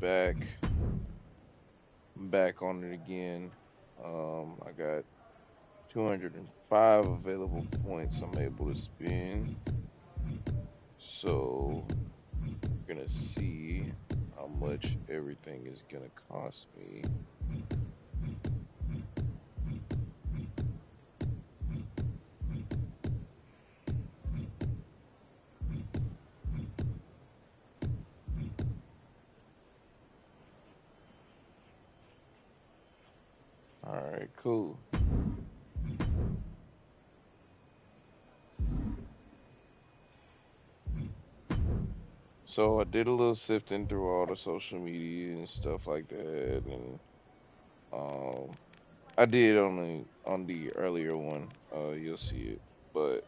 back. I'm back on it again. I got 205 available points I'm able to spend. So we're gonna see how much everything is gonna cost me. All right, cool. So I did a little sifting through all the social media and stuff like that, and um, I did on the earlier one. You'll see it, but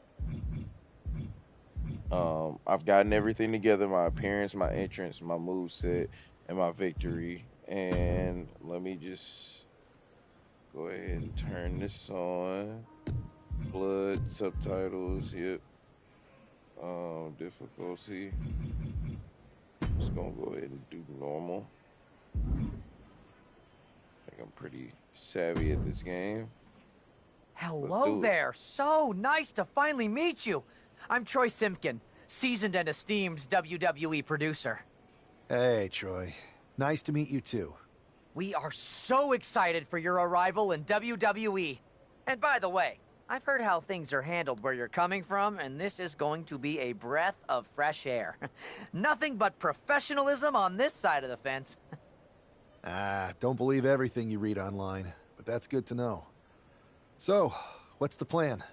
I've gotten everything together: my appearance, my entrance, my move set, and my victory. And let me just go ahead and turn this on. Blood subtitles. Yep. Difficulty. Just gonna go ahead and do normal. I think I'm pretty savvy at this game. Let's Hello do it. there. So nice to finally meet you. I'm Troy Simpkin, seasoned and esteemed WWE producer. Hey, Troy. Nice to meet you, too. We are so excited for your arrival in WWE. And by the way, I've heard how things are handled where you're coming from, and this is going to be a breath of fresh air. Nothing but professionalism on this side of the fence. Don't believe everything you read online, but that's good to know. So, what's the plan?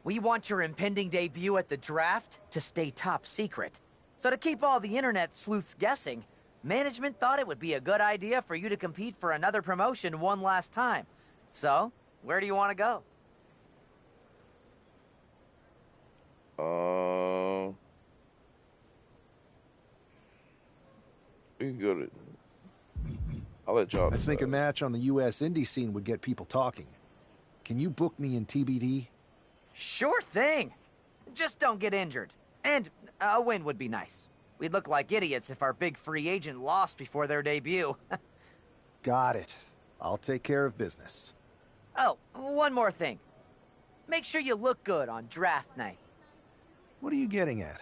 We want your impending debut at the draft to stay top secret. So to keep all the internet sleuths guessing, management thought it would be a good idea for you to compete for another promotion one last time. So, where do you want to go? Um, we can go to. I'll let y'all I decide. think a match on the U.S. indie scene would get people talking. Can you book me in TBD? Sure thing. Just don't get injured. And a win would be nice. We'd look like idiots if our big free agent lost before their debut. Got it. I'll take care of business. Oh, one more thing. Make sure you look good on draft night. What are you getting at?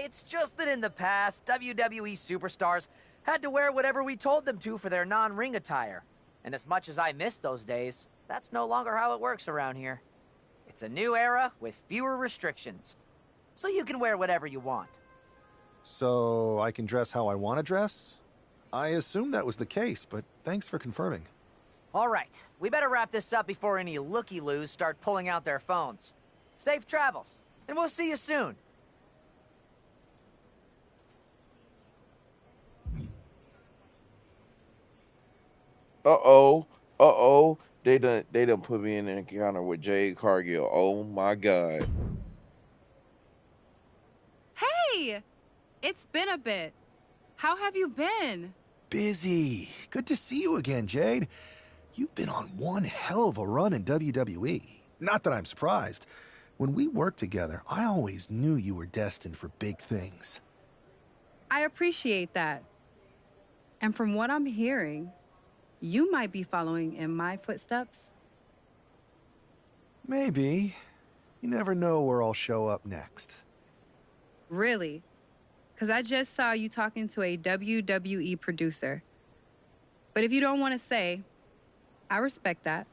It's just that in the past, WWE superstars had to wear whatever we told them to for their non-ring attire. And as much as I miss those days, that's no longer how it works around here. It's a new era with fewer restrictions. So you can wear whatever you want. So, I can dress how I want to dress? I assumed that was the case, but thanks for confirming. All right, we better wrap this up before any looky-loos start pulling out their phones. Safe travels, and we'll see you soon. Uh-oh. Uh-oh. They done put me in an encounter with Jade Cargill. Oh my god. Hey! It's been a bit. How have you been? Busy. Good to see you again, Jade. You've been on one hell of a run in WWE. Not that I'm surprised. When we worked together, I always knew you were destined for big things. I appreciate that. And from what I'm hearing, you might be following in my footsteps. Maybe. You never know where I'll show up next. Really? Because I just saw you talking to a WWE producer. But if you don't want to say, I respect that.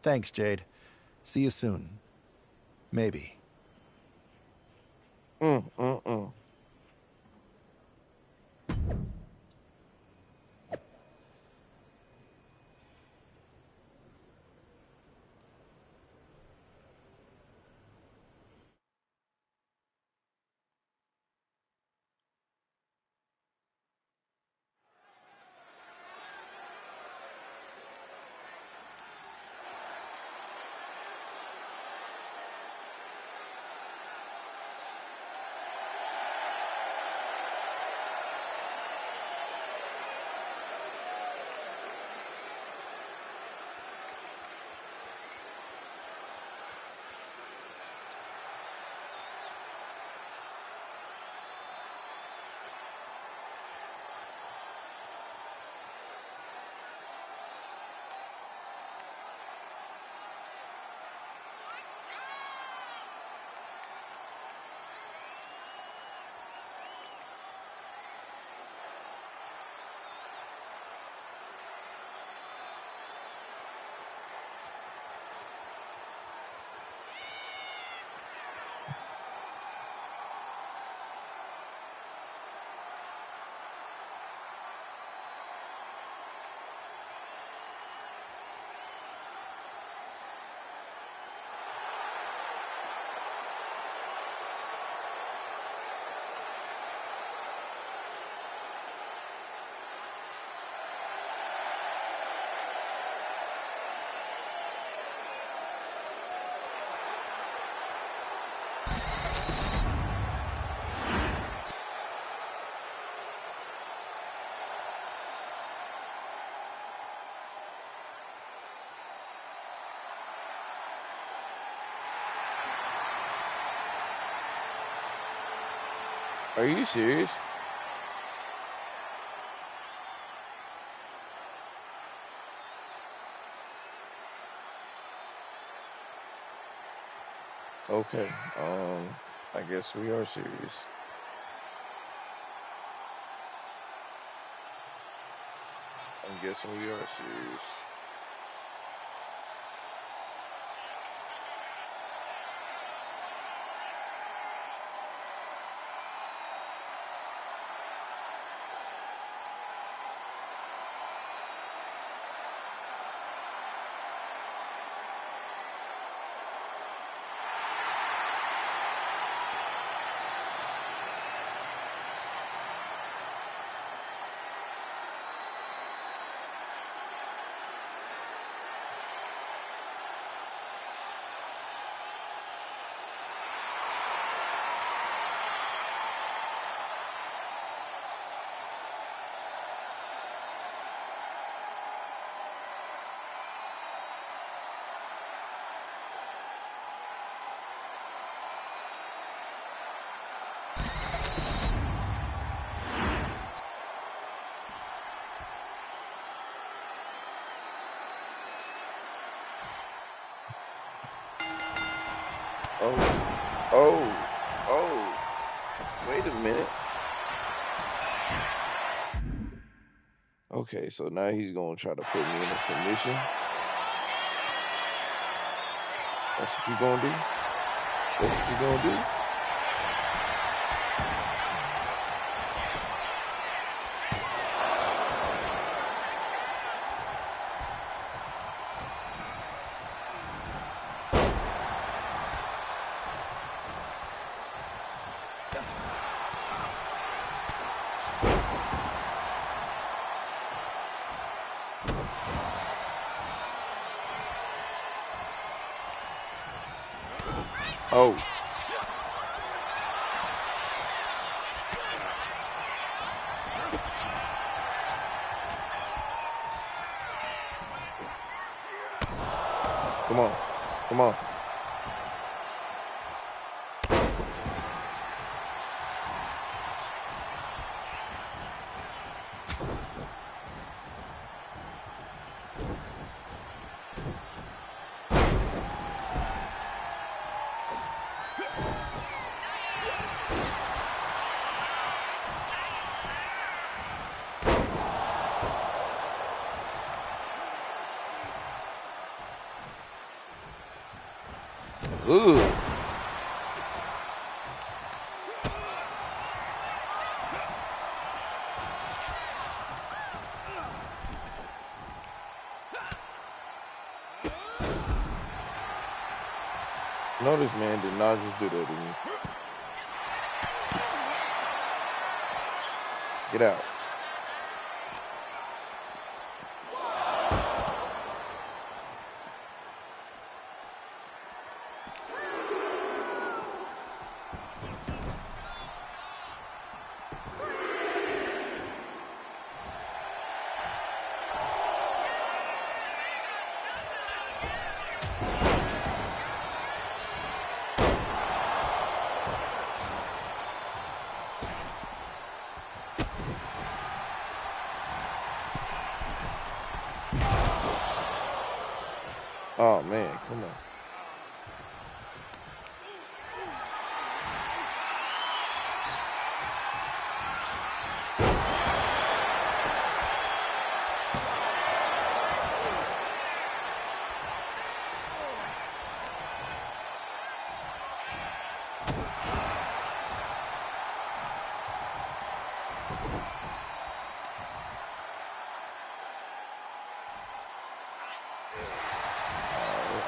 Thanks, Jade. See you soon. Maybe. Mm. Are you serious? Okay. I guess we are serious. I'm guessing we are serious. Oh, oh, oh. Wait a minute. Okay, so now he's gonna try to put me in a submission. That's what you gonna do? That's what you gonna do? Oh. Come on. Come on. Ooh. No, this man did not just do that to me. Get out. Oh man, come on.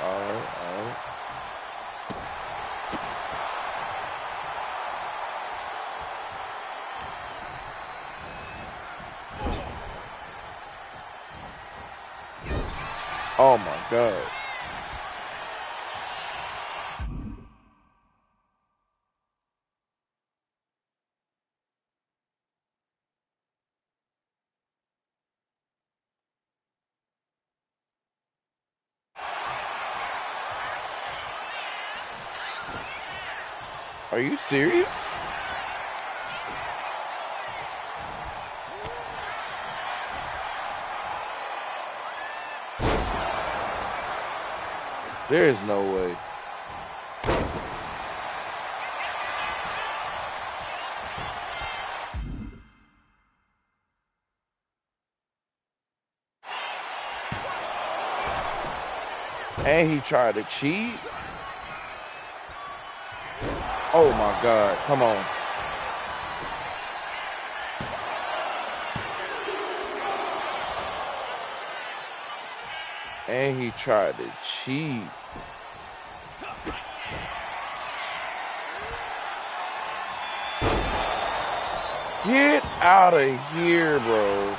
All right. Oh my God. Are you serious? There is no way. And he tried to cheat. Oh my God, come on. And he tried to cheat. Get out of here, bro.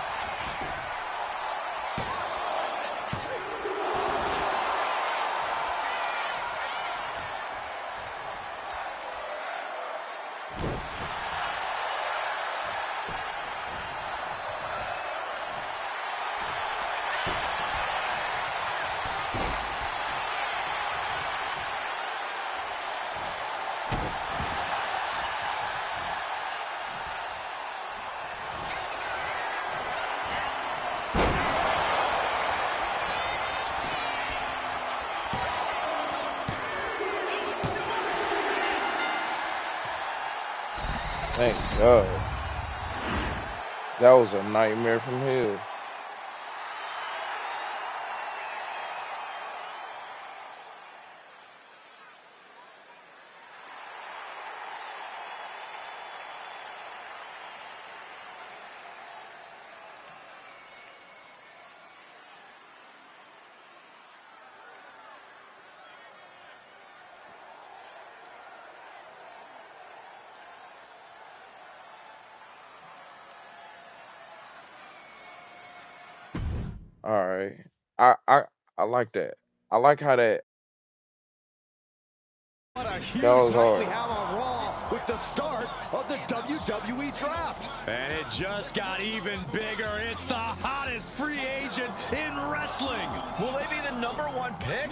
Thank God. That was a nightmare from hell. All right. I I I like that. I like how that What a huge was night we hard. have on Raw with the start of the WWE Draft. And it just got even bigger. It's the hottest free agent in wrestling. Will they be the #1 pick?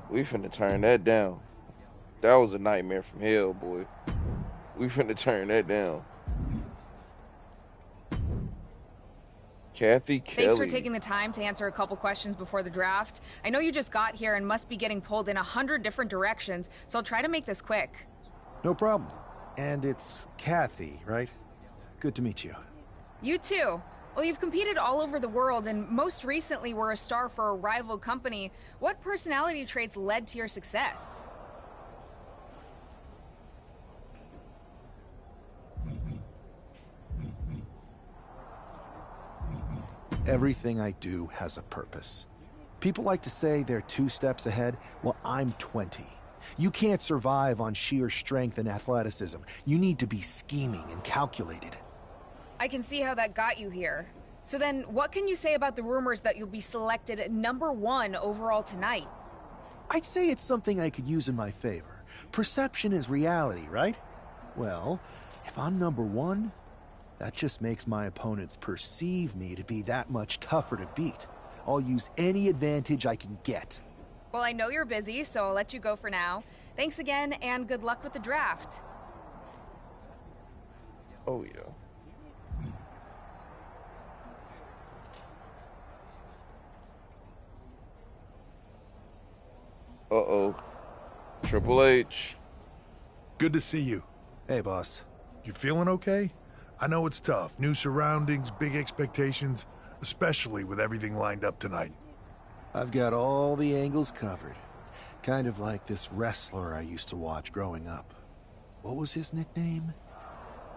We finna turn that down. That was a nightmare from hell, boy. We finna turn that down. Kathy Kelly. Thanks for taking the time to answer a couple questions before the draft. I know you just got here and must be getting pulled in 100 different directions, so I'll try to make this quick. No problem. And it's Kathy, right? Good to meet you. You too. Well, you've competed all over the world and most recently were a star for a rival company. What personality traits led to your success? Everything I do has a purpose. People like to say they're 2 steps ahead. Well, I'm 20. You can't survive on sheer strength and athleticism. You need to be scheming and calculated. I can see how that got you here. So then, what can you say about the rumors that you'll be selected #1 overall tonight? I'd say it's something I could use in my favor. Perception is reality, right? Well, if I'm #1, that just makes my opponents perceive me to be that much tougher to beat. I'll use any advantage I can get. Well, I know you're busy, so I'll let you go for now. Thanks again, and good luck with the draft. Oh yeah. Uh-oh. Triple H. Good to see you. Hey, boss. You feeling okay? I know it's tough. New surroundings, big expectations, especially with everything lined up tonight. I've got all the angles covered. Kind of like this wrestler I used to watch growing up. What was his nickname?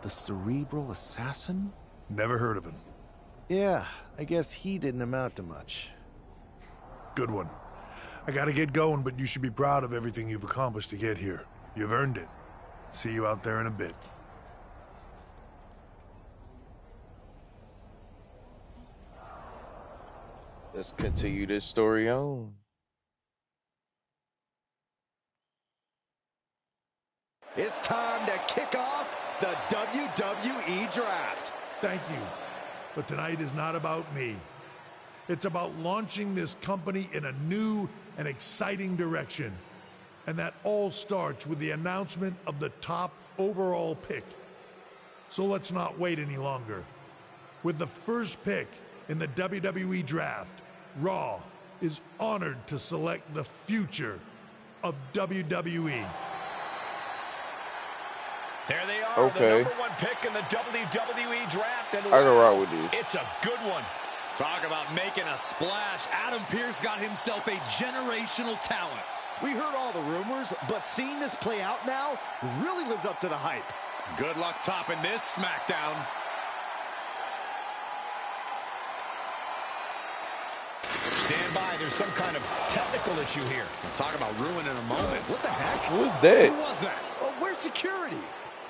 The Cerebral Assassin? Never heard of him. Yeah, I guess he didn't amount to much. Good one. I gotta get going, but you should be proud of everything you've accomplished to get here. You've earned it. See you out there in a bit. Let's continue this story on. It's time to kick off the WWE Draft. Thank you. But tonight is not about me. It's about launching this company in a new and exciting direction. And that all starts with the announcement of the top overall pick. So let's not wait any longer. With the first pick in the WWE Draft, Raw is honored to select the future of WWE. There they are, Okay. the #1 pick in the WWE Draft. And I can rock with this. it's a good one. Talk about making a splash. Adam Pearce got himself a generational talent. We heard all the rumors, but seeing this play out now really lives up to the hype. Good luck topping this SmackDown. Stand by, there's some kind of technical issue here. Talk about ruining a moment. What the heck? Who's that? Who was that? Where's security?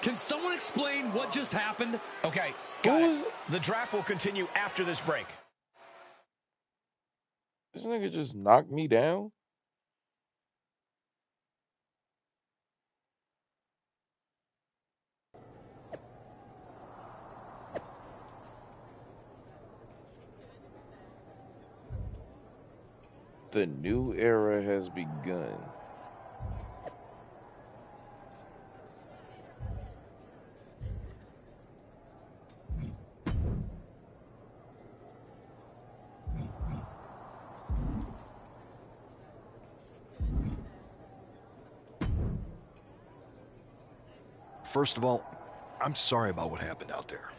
Can someone explain what just happened? Okay, got it. The draft will continue after this break. This nigga just knocked me down? The new era has begun. First of all, I'm sorry about what happened out there.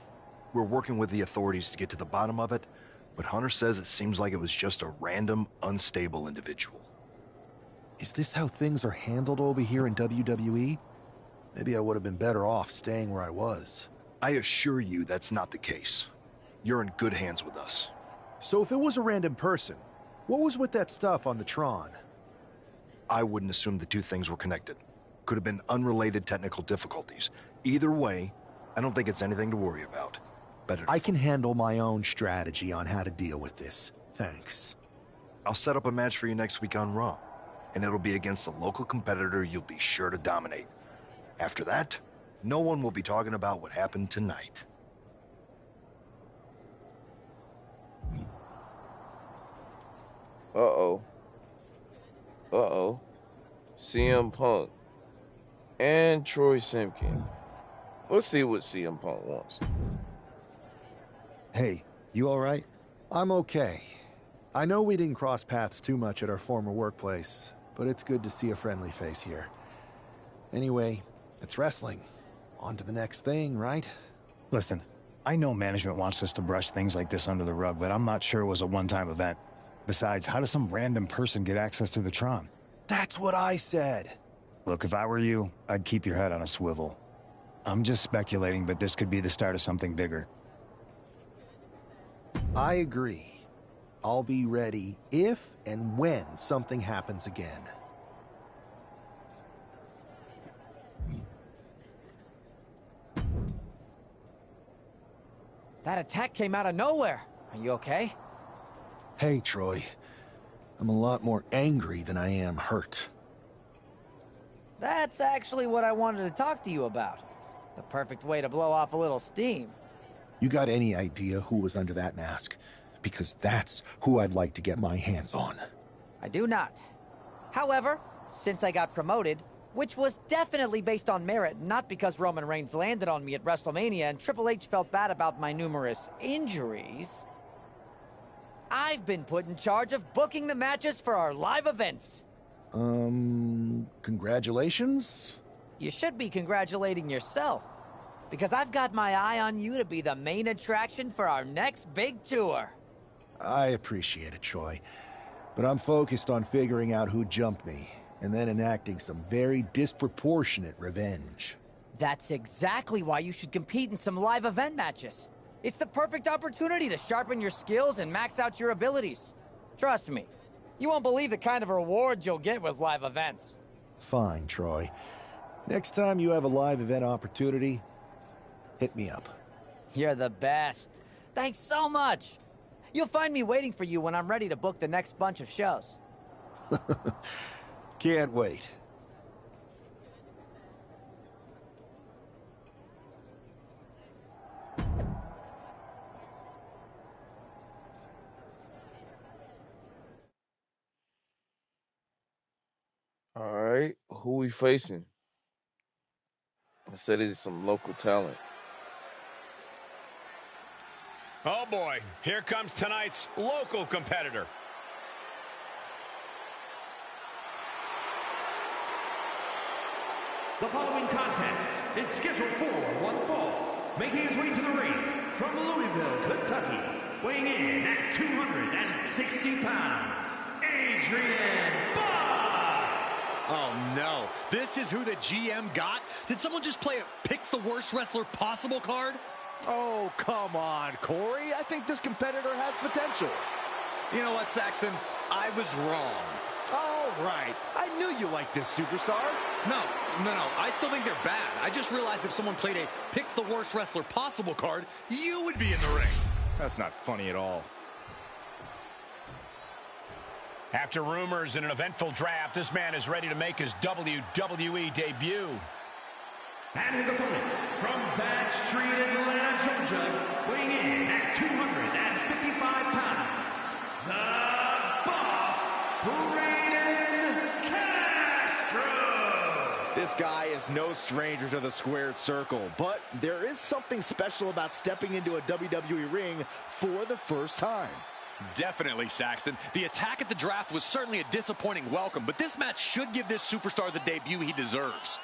We're working with the authorities to get to the bottom of it, but Hunter says it seems like it was just a random, unstable individual. Is this how things are handled over here in WWE? Maybe I would have been better off staying where I was. I assure you that's not the case. You're in good hands with us. So if it was a random person, what was with that stuff on the Tron? I wouldn't assume the two things were connected. Could have been unrelated technical difficulties. Either way, I don't think it's anything to worry about. Better. I can handle my own strategy on how to deal with this. Thanks. I'll set up a match for you next week on Raw, and it'll be against a local competitor you'll be sure to dominate. After that, no one will be talking about what happened tonight. Uh-oh. Uh-oh. CM Punk and Troy Simpkin. Let's see what CM Punk wants. Hey, you all right? I'm okay. I know we didn't cross paths too much at our former workplace, but it's good to see a friendly face here. Anyway, it's wrestling. On to the next thing, right? Listen, I know management wants us to brush things like this under the rug, but I'm not sure it was a one-time event. Besides, how does some random person get access to the Tron? That's what I said. Look, if I were you, I'd keep your head on a swivel. I'm just speculating, but this could be the start of something bigger. I agree. I'll be ready if and when something happens again. That attack came out of nowhere. Are you okay? Hey, Troy. I'm a lot more angry than I am hurt. That's actually what I wanted to talk to you about. The perfect way to blow off a little steam. You got any idea who was under that mask? Because that's who I'd like to get my hands on. I do not. However, since I got promoted, which was definitely based on merit, not because Roman Reigns landed on me at WrestleMania and Triple H felt bad about my numerous injuries, I've been put in charge of booking the matches for our live events. Congratulations? You should be congratulating yourself, because I've got my eye on you to be the main attraction for our next big tour. I appreciate it, Troy. But I'm focused on figuring out who jumped me, and then enacting some very disproportionate revenge. That's exactly why you should compete in some live event matches. It's the perfect opportunity to sharpen your skills and max out your abilities. Trust me, you won't believe the kind of rewards you'll get with live events. Fine, Troy. Next time you have a live event opportunity, hit me up. You're the best. Thanks so much. You'll find me waiting for you when I'm ready to book the next bunch of shows. Can't wait. right, who we facing? I said it's some local talent. Oh boy, here comes tonight's local competitor. The following contest is scheduled for one fall. Making his way to the ring from Louisville, Kentucky, weighing in at 260 pounds, Adrian Buck! Oh no, this is who the GM got? Did someone just play a pick the worst wrestler possible card? Oh, come on, Corey. I think this competitor has potential. You know what, Saxton? I was wrong. All right. I knew you liked this superstar. No. I still think they're bad. I just realized if someone played a pick the worst wrestler possible card, you would be in the ring. That's not funny at all. After rumors in an eventful draft, this man is ready to make his WWE debut. And his opponent from Bad Street, Atlanta, Georgia, weighing in at 255 pounds, the Boss, Brayden Castro. This guy is no stranger to the squared circle, but there is something special about stepping into a WWE ring for the first time. Definitely, Saxton. The attack at the draft was certainly a disappointing welcome, but this match should give this superstar the debut he deserves.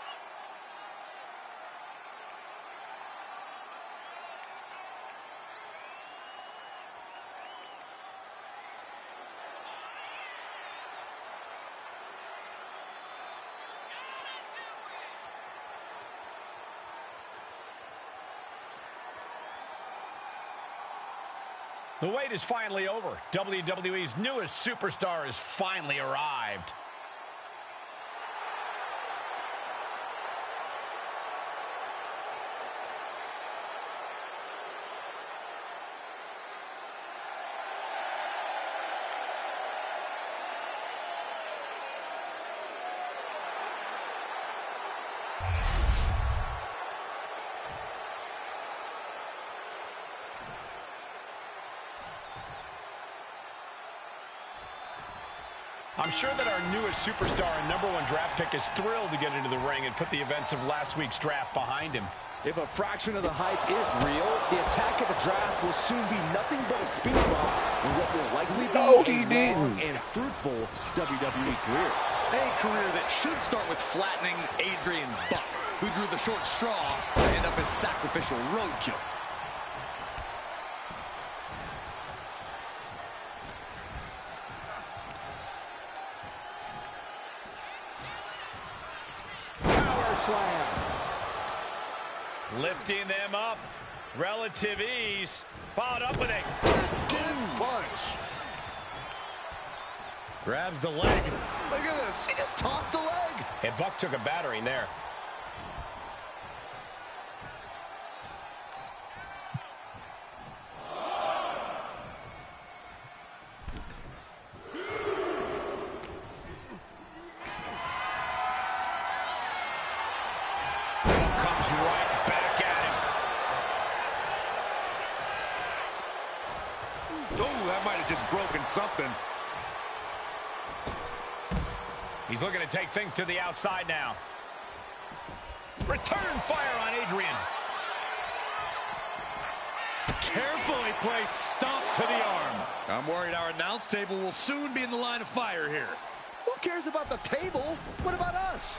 The wait is finally over. WWE's newest superstar has finally arrived. I'm sure that our newest superstar and #1 draft pick is thrilled to get into the ring and put the events of last week's draft behind him. If a fraction of the hype is real, the attack at the draft will soon be nothing but a speed bump in what will likely be a long and fruitful WWE career. A career that should start with flattening Adrian Buck, who drew the short straw to end up as sacrificial roadkill. Slam. Lifting them up. Relative ease. Followed up with a skin punch. Grabs the leg. Look at this. He just tossed the leg. And Buck took a battering there. Something. He's looking to take things to the outside now. Return fire on Adrian. Carefully placed stomp to the arm. I'm worried our announce table will soon be in the line of fire here. Who cares about the table? What about us?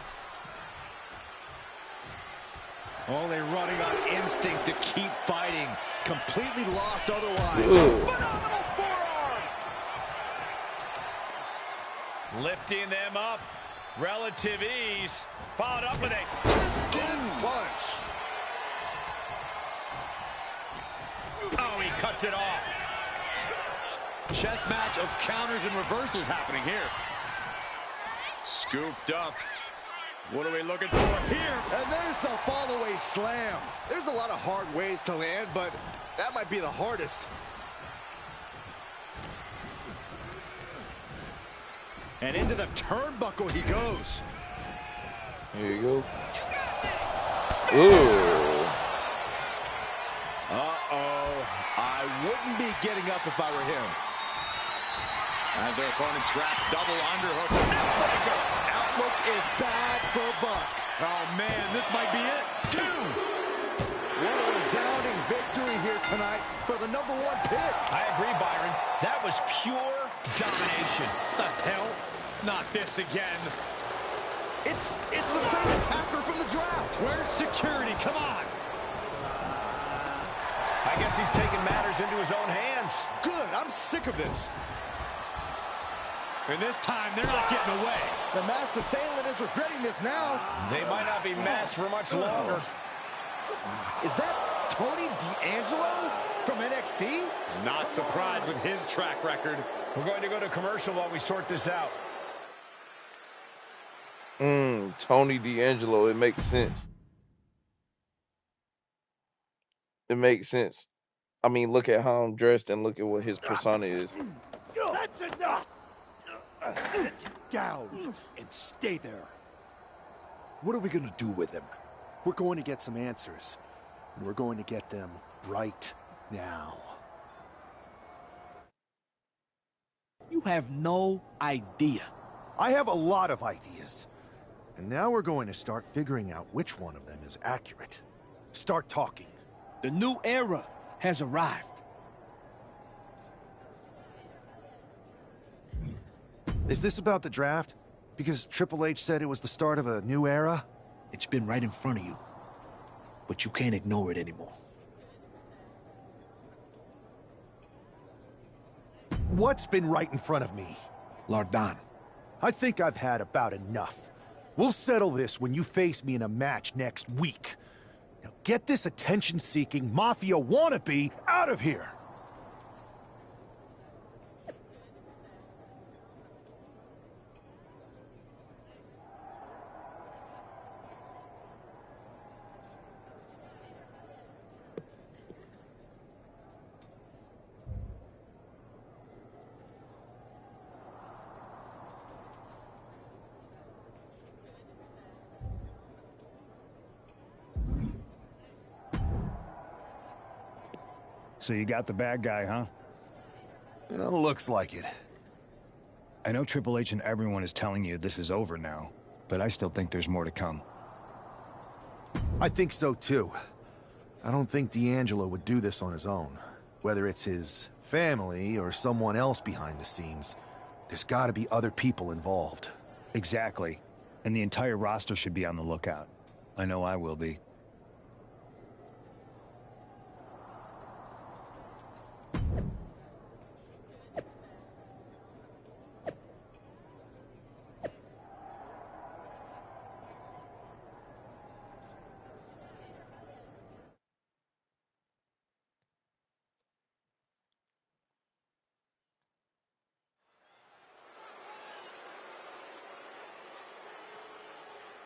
Only running on instinct to keep fighting. Completely lost otherwise. Phenomenal forearm. Lifting them up. Relative ease. Followed up with a skin punch. Oh, he cuts it off. Chess match of counters and reversals happening here. Scooped up. What are we looking for here? And there's the fall-away slam. There's a lot of hard ways to land, but that might be the hardest. And into the turnbuckle he goes. Here you go. Ooh. Uh-oh. I wouldn't be getting up if I were him. As their opponent trapped, double underhook. look is bad for Buck. Oh, man, this might be it. 2. What a resounding victory here tonight for the #1 pick. I agree, Byron. That was pure domination. The hell? Not this again. It's the same attacker from the draft. Where's security? Come on. I guess he's taking matters into his own hands. Good, I'm sick of this. And this time, they're not getting away. The masked assailant is regretting this now. They might not be masked for much longer. Is that Tony D'Angelo from NXT? Not surprised with his track record. We're going to go to commercial while we sort this out. Tony D'Angelo, it makes sense. It makes sense. I mean, look at how I'm dressed and look at what his persona is. That's enough! Sit down and stay there. What are we going to do with him? We're going to get some answers, and we're going to get them right now. You have no idea. I have a lot of ideas. And now we're going to start figuring out which one of them is accurate. Start talking. The new era has arrived. Is this about the draft? Because Triple H said it was the start of a new era? It's been right in front of you, but you can't ignore it anymore. What's been right in front of me? Lardon. I think I've had about enough. We'll settle this when you face me in a match next week. Now get this attention-seeking Mafia wannabe out of here! So you got the bad guy, huh? Well, looks like it. I know Triple H and everyone is telling you this is over now, but I still think there's more to come. I think so, too. I don't think D'Angelo would do this on his own. Whether it's his family or someone else behind the scenes, there's gotta be other people involved. Exactly. And the entire roster should be on the lookout. I know I will be.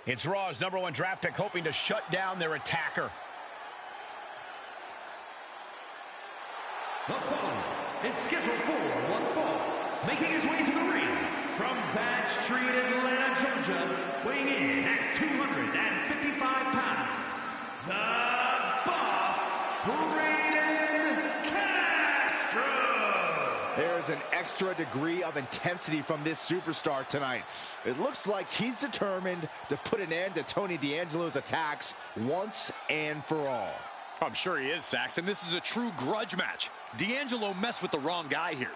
It's Raw's #1 draft pick hoping to shut down their attacker. The following is scheduled for one fall, making his way to the ring from Bad Street, Atlanta, Georgia, weighing in at 255 pounds, the Boss, Braden Castro. There's an extra degree of intensity from this superstar tonight. It looks like he's determined to put an end to Tony D'Angelo's attacks once and for all. I'm sure he is, Saxon. This is a true grudge match. D'Angelo messed with the wrong guy here.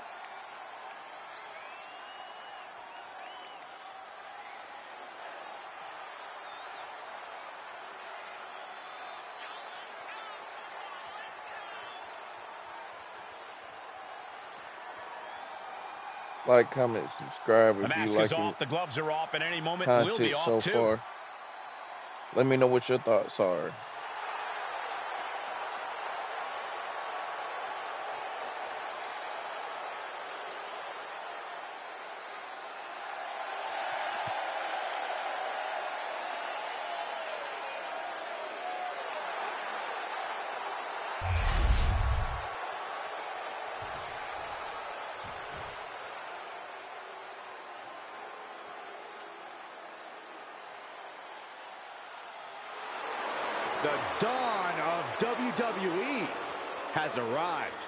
Like, comment, subscribe The if you mask like is off, the gloves are off, and any moment content we'll be so off too. far. Let me know what your thoughts are. The dawn of WWE has arrived.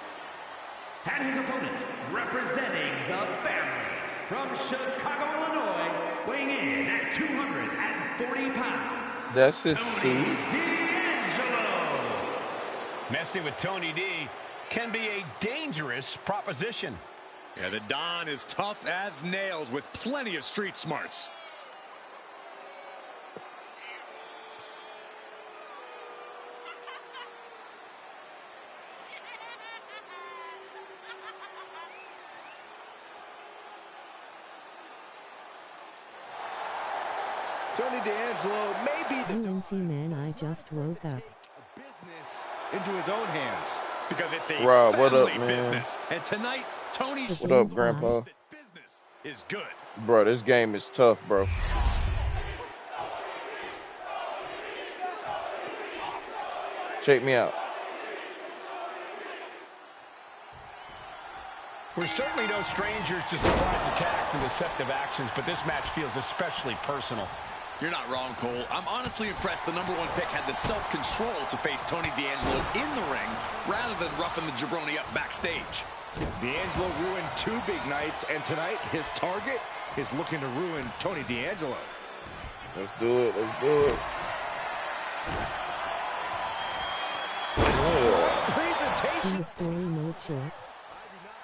And his opponent, representing the family from Chicago, Illinois, weighing in at 240 pounds. That's his Tony suit. D'Angelo. Messing with Tony D can be a dangerous proposition. Yeah, the Don is tough as nails with plenty of street smarts. Tony D'Angelo may be the UNC man, I just woke up. business into his own hands. Because it's a Rob, what family up, man? business. And tonight, Tony's What up, Grandpa? business is good. Bro, this game is tough, bro. Check me out. We're certainly no strangers to surprise attacks and deceptive actions, but this match feels especially personal. You're not wrong, Cole. I'm honestly impressed the #1 pick had the self-control to face Tony D'Angelo in the ring rather than roughing the jabroni up backstage. D'Angelo ruined 2 big nights, and tonight his target is looking to ruin Tony D'Angelo. Let's do it. Let's do it. Yeah. Presentation. In the story mode short.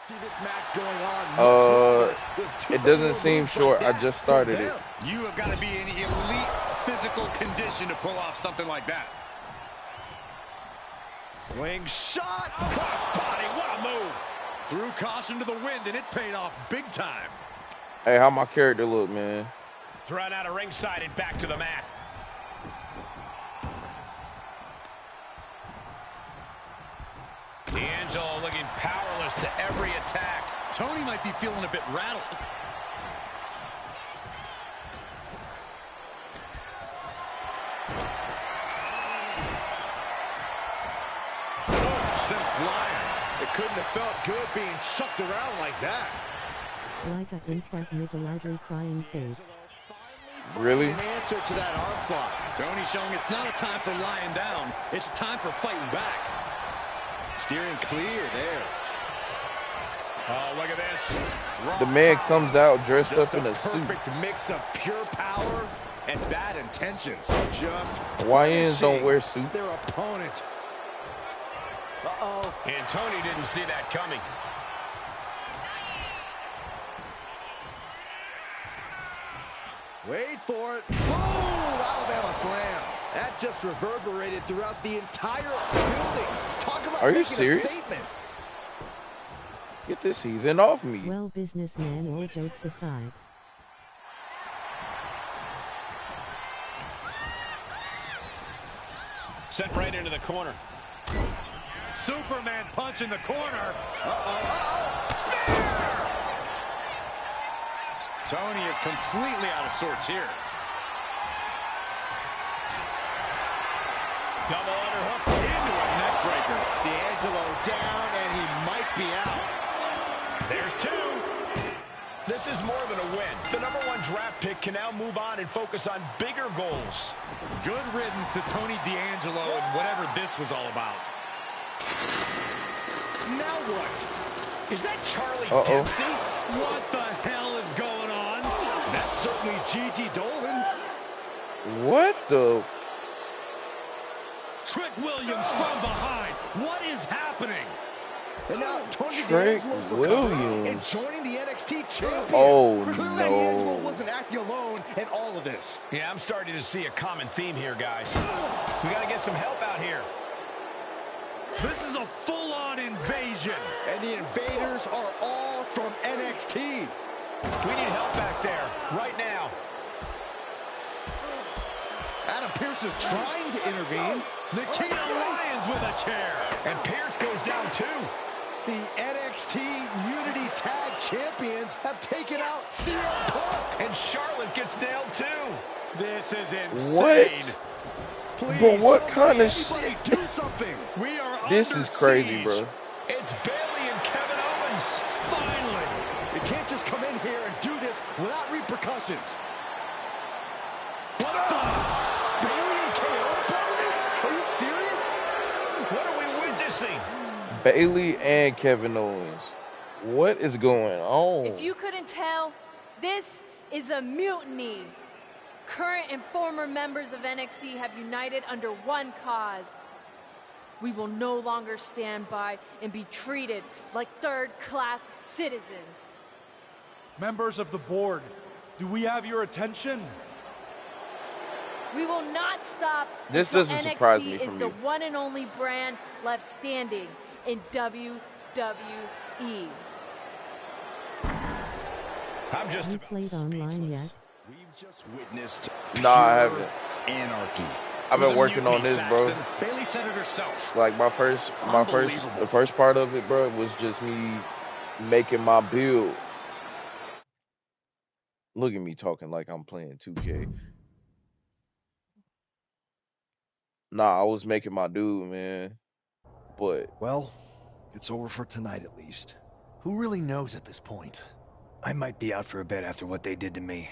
See this match going on much longer with 2 It doesn't seem short. I just started it. You have got to be in elite physical condition to pull off something like that. Slingshot. Cross body, what a move. Threw caution to the wind, and it paid off big time. Hey, how my character look, man? Thrown out of ringside and back to the mat. D'Angelo looking powerless to every attack. Tony might be feeling a bit rattled. Sent flying. It couldn't have felt good being chucked around like that. Like a infant with a lively crying face. Really? An answer to that onslaught. Tony showing it's not a time for lying down. It's time for fighting back. Steering clear there. Oh, look at this. The man comes out dressed Just up in a suit. perfect mix of pure power and bad intentions. Just YNs don't punishing wear suits. their opponent. Uh-oh. And Tony didn't see that coming. Wait for it. Boom! Alabama slam. That just reverberated throughout the entire building. Talk about Are you making serious? a statement. Get this heathen off me. Well, businessman, all jokes aside. Sent right into the corner. Superman punch in the corner. Tony is completely out of sorts here. Double underhook. Into a neck breaker. D'Angelo down, and he might be out. There's 2. This is more than a win. The #1 draft pick can now move on and focus on bigger goals. Good riddance to Tony D'Angelo and whatever this was all about. Now what? Is that Charlie Uh-oh. Dempsey? What the hell is going on? That's certainly Gigi Dolan. What the? Trick Williams from behind. What is happening? And now Tony Trick D'Angelo's recovering and Williams. joining the NXT champion. Oh, Clearly no. D'Angelo wasn't acting alone in all of this. Yeah, I'm starting to see a common theme here, guys. We got to get some help out here. This is a full-on invasion. And the invaders are all from NXT. We need help back there, right now. Adam Pearce is trying to intervene. Nikita Lyons with a chair. And Pierce goes down too. The NXT Unity Tag Champions have taken out CM Punk. And Charlotte gets nailed too. This is What? insane. Please, But what kind of somebody shit? do something. We are This under is crazy, siege. bro. It's Bayley and Kevin Owens. Finally. You can't just come in here and do this without repercussions. What the? Bayley and KO part of this? Are you serious? What are we witnessing? Bayley and Kevin Owens. What is going on? If you couldn't tell, this is a mutiny. Current and former members of NXT have united under one cause. We will no longer stand by and be treated like third-class citizens. Members of the board, do we have your attention? We will not stop This until doesn't surprise me NXT is from the you. one and only brand left standing in WWE. I'm just You about played online yet? We've just witnessed Nah, I pure haven't. anarchy. I've It was been a working on mutiny, this, bro. Saxton. Bayley said it herself. Like the first part of it, bro, was just me making my build. Look at me talking like I'm playing 2K. Nah, I was making my dude, man. But Well, it's over for tonight at least. Who really knows at this point? I might be out for a bit after what they did to me.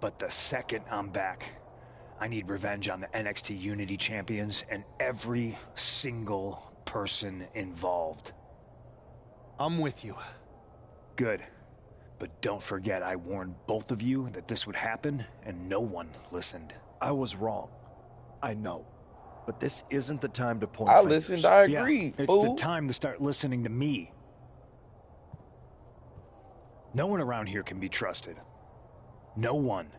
But the second I'm back, I need revenge on the NXT Unity Champions and every single person involved. I'm with you. Good. But don't forget I warned both of you that this would happen, and no one listened. I was wrong. I know. But this isn't the time to point I fingers. listened, I agree. Yeah, it's the time to start listening to me. No one around here can be trusted. No one.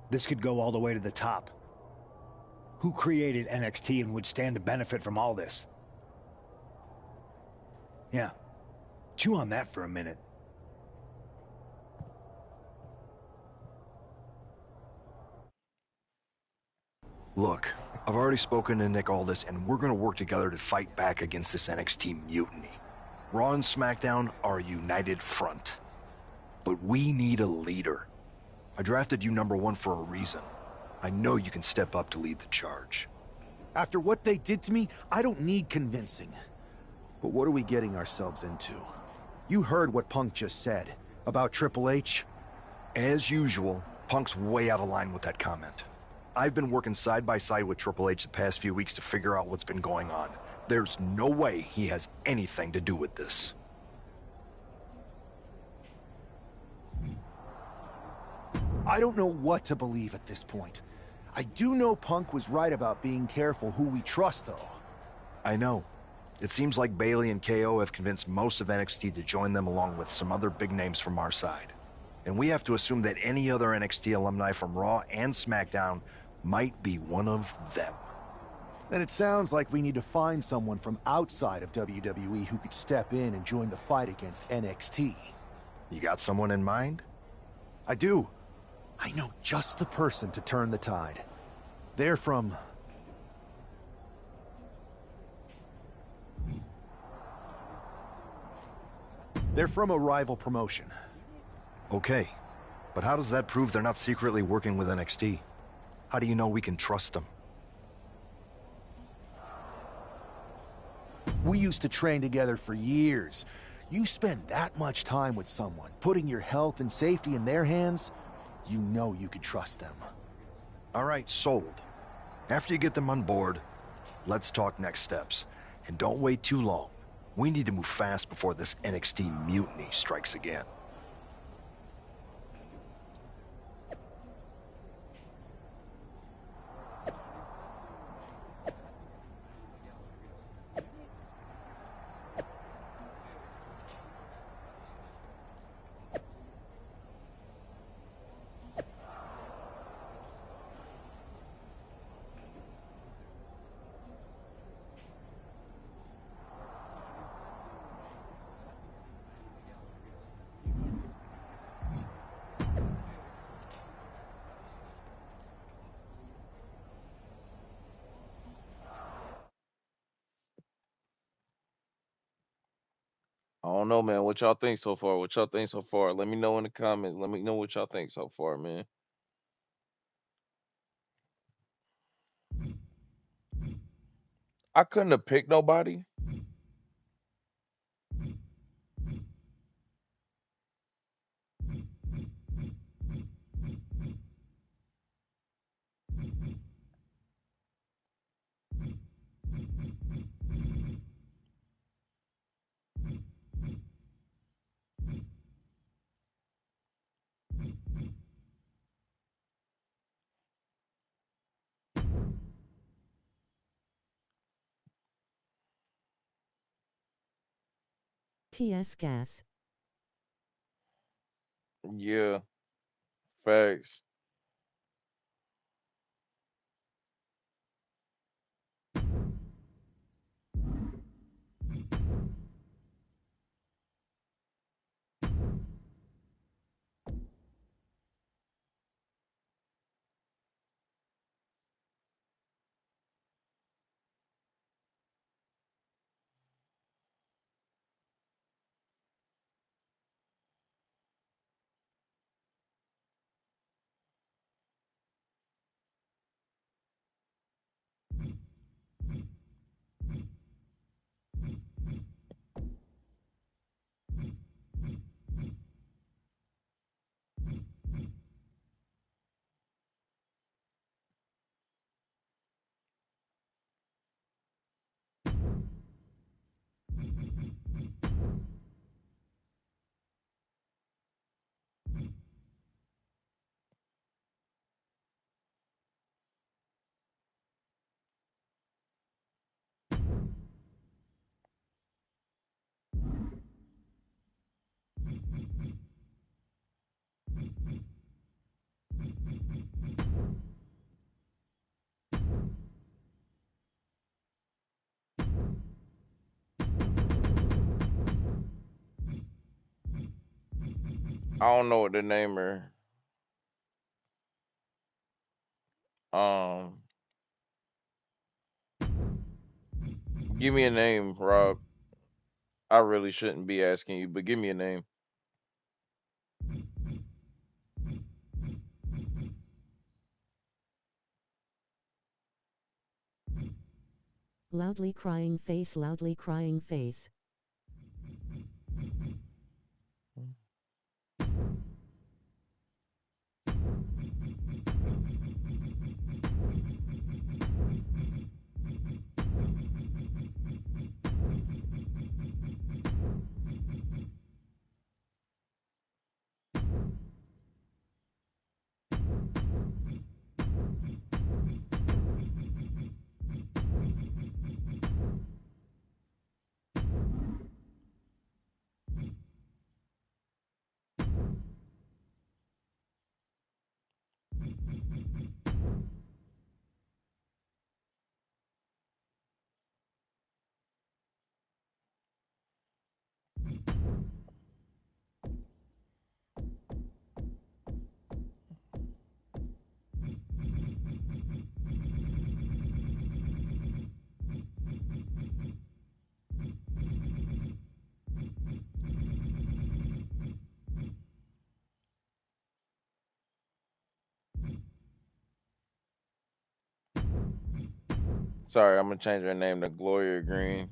This could go all the way to the top. Who created NXT and would stand to benefit from all this? Yeah. Chew on that for a minute. Look, I've already spoken to Nick Aldis, and we're gonna work together to fight back against this NXT mutiny. Raw and SmackDown are a united front. But we need a leader. I drafted you #1 for a reason. I know you can step up to lead the charge. After what they did to me, I don't need convincing. But what are we getting ourselves into? You heard what Punk just said about Triple H. As usual, Punk's way out of line with that comment. I've been working side by side with Triple H the past few weeks to figure out what's been going on. There's no way he has anything to do with this. I don't know what to believe at this point. I do know Punk was right about being careful who we trust, though. I know. It seems like Bayley and KO have convinced most of NXT to join them along with some other big names from our side. And we have to assume that any other NXT alumni from Raw and SmackDown might be one of them. Then it sounds like we need to find someone from outside of WWE who could step in and join the fight against NXT. You got someone in mind? I do. I know just the person to turn the tide. They're from... They're from a rival promotion. Okay, but how does that prove they're not secretly working with NXT? How do you know we can trust them? We used to train together for years. You spend that much time with someone, putting your health and safety in their hands, you know you can trust them. All right, sold. After you get them on board, let's talk next steps. And don't wait too long. We need to move fast before this NXT mutiny strikes again. I don't know, man. What y'all think so far? What y'all think so far? Let me know in the comments. Let me know what y'all think so far, man. I couldn't have picked nobody. TS gas. Yeah, facts. I don't know what the name are. Um, give me a name, Rob. I really shouldn't be asking you, but give me a name. Loudly crying face, loudly crying face. Sorry, I'm gonna change her name to Gloria Green.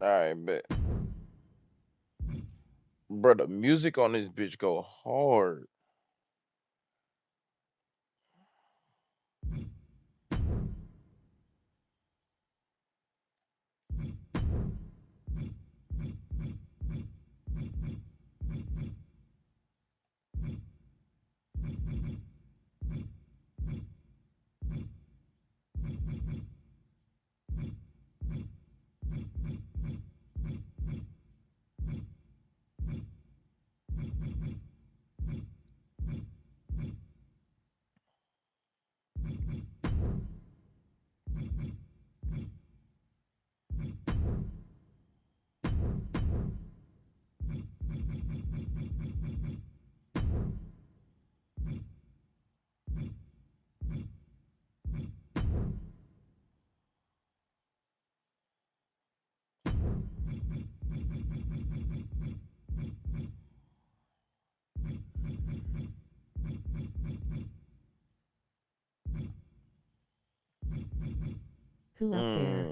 All right, bet. Bro, the music on this bitch go hard. Who up there?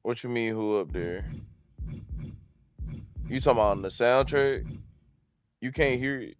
What you mean, who up there? You talking about on the soundtrack? You can't hear it.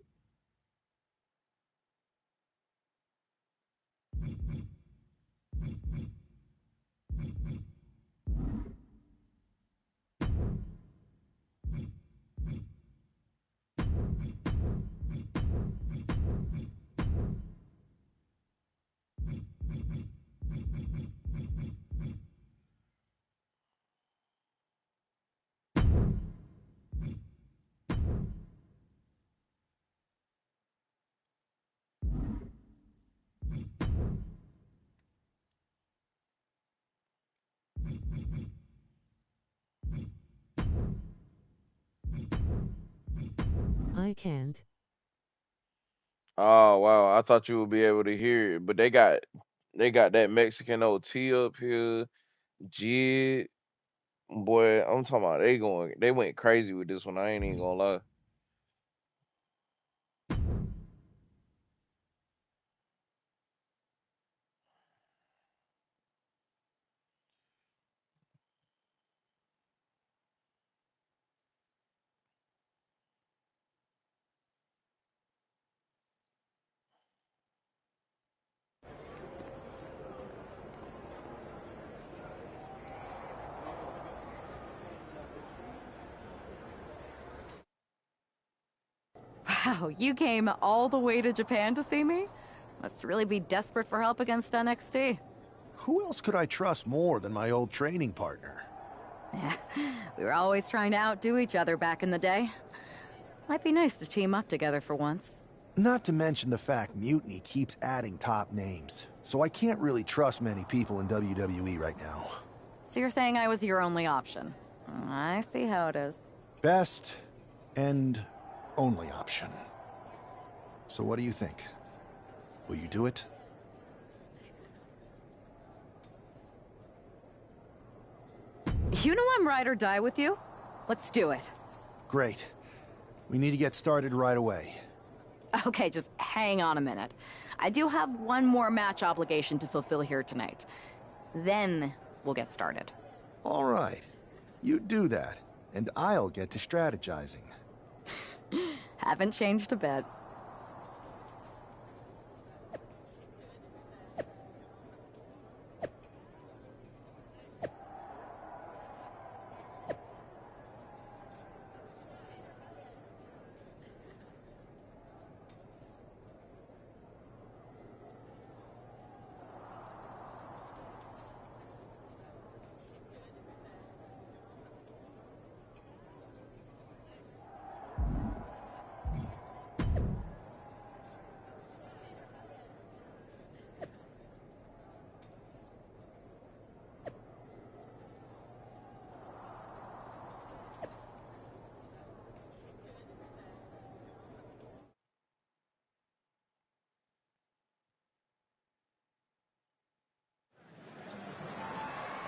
I can't. Oh wow, I thought you would be able to hear it, but they got that Mexican OT up here, Jid. Boy, I'm talking about they went crazy with this one. I ain't even gonna lie. Wow, you came all the way to Japan to see me? Must really be desperate for help against NXT. Who else could I trust more than my old training partner? Yeah, we were always trying to outdo each other back in the day. Might be nice to team up together for once. Not to mention the fact Mutiny keeps adding top names, so I can't really trust many people in WWE right now. So you're saying I was your only option? I see how it is. Best and only option. So what do you think? Will you do it? You know I'm ride or die with you. Let's do it. Great. We need to get started right away. Okay, just hang on a minute. I do have one more match obligation to fulfill here tonight. Then we'll get started. All right. You do that, and I'll get to strategizing. Haven't changed a bit.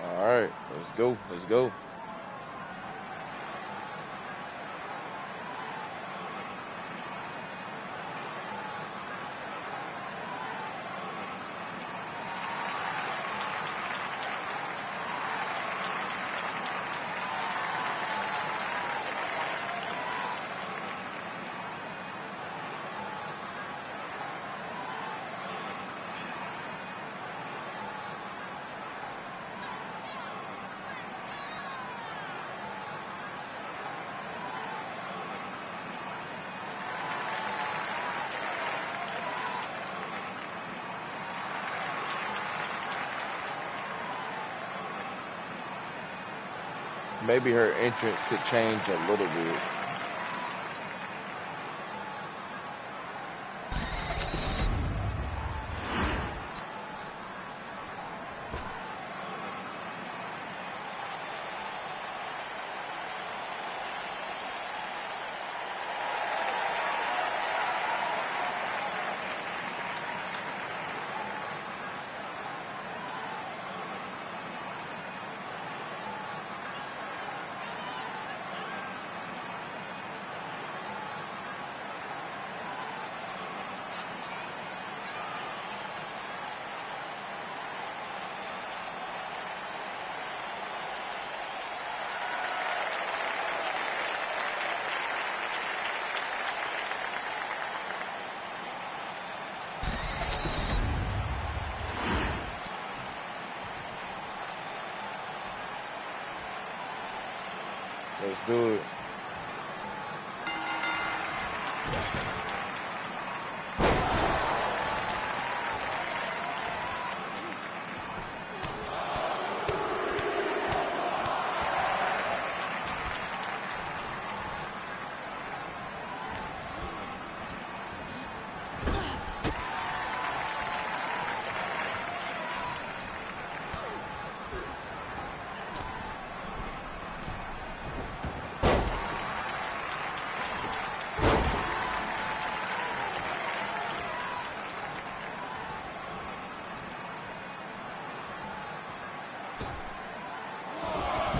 All right, let's go. Let's go. Maybe her entrance could change a little bit. do it.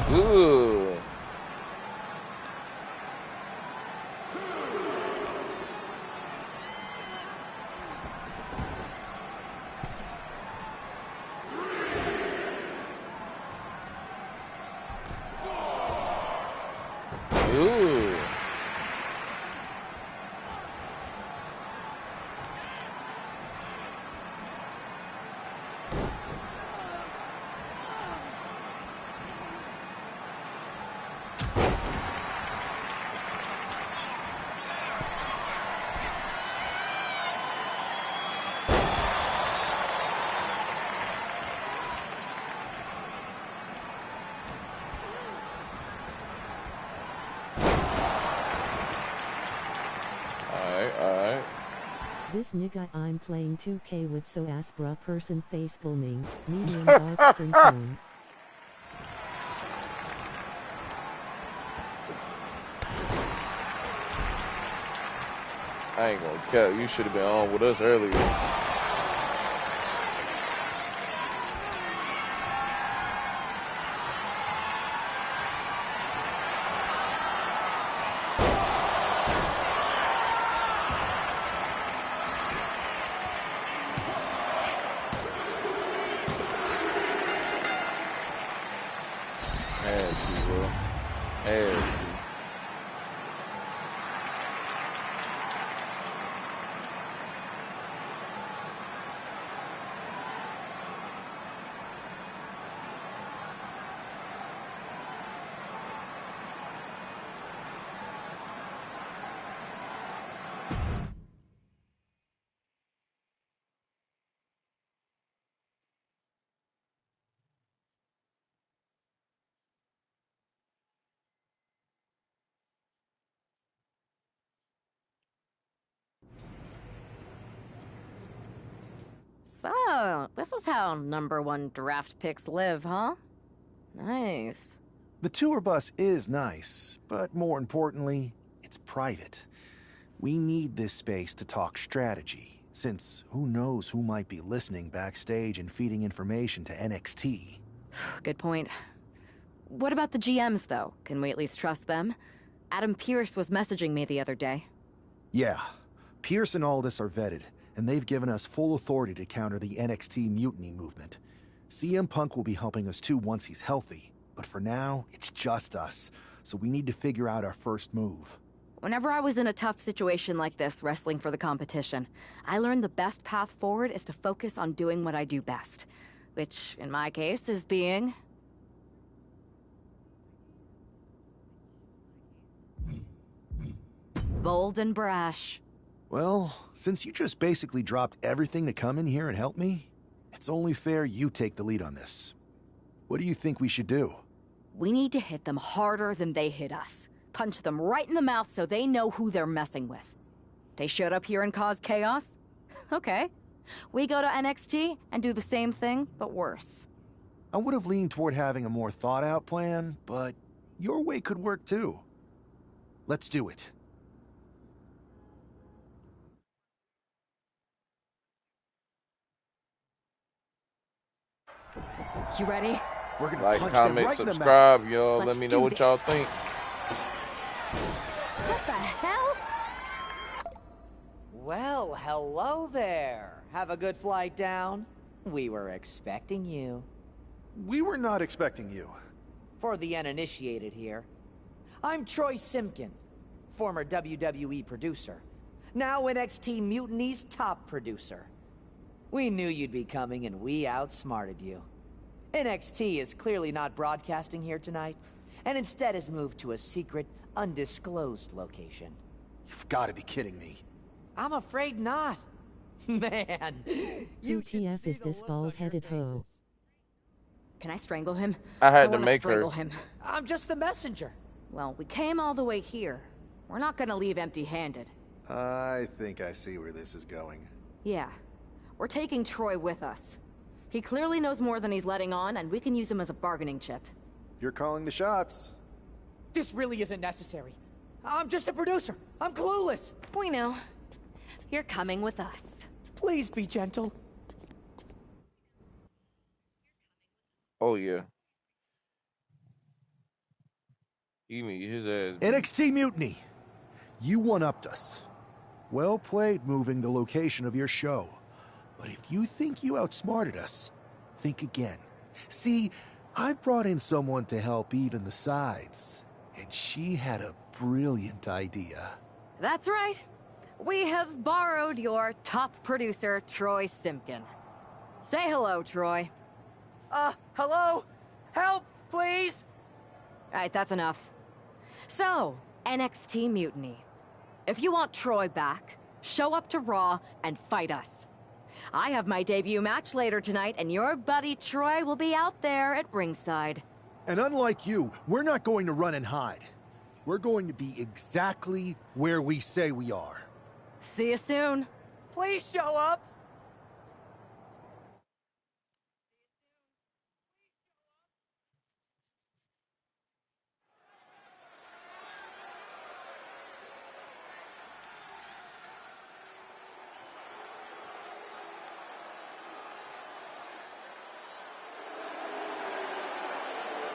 Ooh. Ooh. Alright. This nigga I'm playing 2K with so ass bruh person face filming, medium dark skin tone. I ain't gonna cap. You should have been on with us earlier. Nasty, bro. Nasty. So, this is how #1 draft picks live, huh? Nice. The tour bus is nice, but more importantly, it's private. We need this space to talk strategy, since who knows who might be listening backstage and feeding information to NXT. Good point. What about the GMs, though? Can we at least trust them? Adam Pearce was messaging me the other day. Yeah, Pierce and Aldis are vetted, and they've given us full authority to counter the NXT mutiny movement. CM Punk will be helping us too once he's healthy, but for now, it's just us, so we need to figure out our first move. Whenever I was in a tough situation like this, wrestling for the competition, I learned the best path forward is to focus on doing what I do best. Which, in my case, is being... bold and brash. Well, since you just basically dropped everything to come in here and help me, it's only fair you take the lead on this. What do you think we should do? We need to hit them harder than they hit us. Punch them right in the mouth so they know who they're messing with. They showed up here and caused chaos? Okay. We go to NXT and do the same thing, but worse. I would have leaned toward having a more thought-out plan, but your way could work too. Let's do it. You ready? We're gonna Like, punch them comment, right in the subscribe, mouth. y'all. Let Let's me know do what y'all this. think. What the hell? Well, hello there. Have a good flight down. We were expecting you. We were not expecting you. For the uninitiated here, I'm Troy Simkin, former WWE producer, now NXT Mutiny's top producer. We knew you'd be coming and we outsmarted you. NXT is clearly not broadcasting here tonight, and instead has moved to a secret, undisclosed location. You've got to be kidding me. I'm afraid not. Man, Who TF is this bald-headed hoe? Can I strangle him? I had to wanna make strangle her. him. I'm just the messenger. Well, we came all the way here. We're not gonna leave empty-handed. I think I see where this is going. Yeah. We're taking Troy with us. He clearly knows more than he's letting on, and we can use him as a bargaining chip. You're calling the shots. This really isn't necessary. I'm just a producer. I'm clueless. We know. You're coming with us. Please be gentle. Oh yeah. Give me his ass. NXT Mutiny. You one-upped us. Well played moving the location of your show. But if you think you outsmarted us, think again. See, I've brought in someone to help even the sides, and she had a brilliant idea. That's right. We have borrowed your top producer, Troy Simpkin. Say hello, Troy. Hello? Help, please? All right, that's enough. So, NXT Mutiny. If you want Troy back, show up to Raw and fight us. I have my debut match later tonight, and your buddy Troy will be out there at ringside. And unlike you, we're not going to run and hide. We're going to be exactly where we say we are. See you soon. Please show up.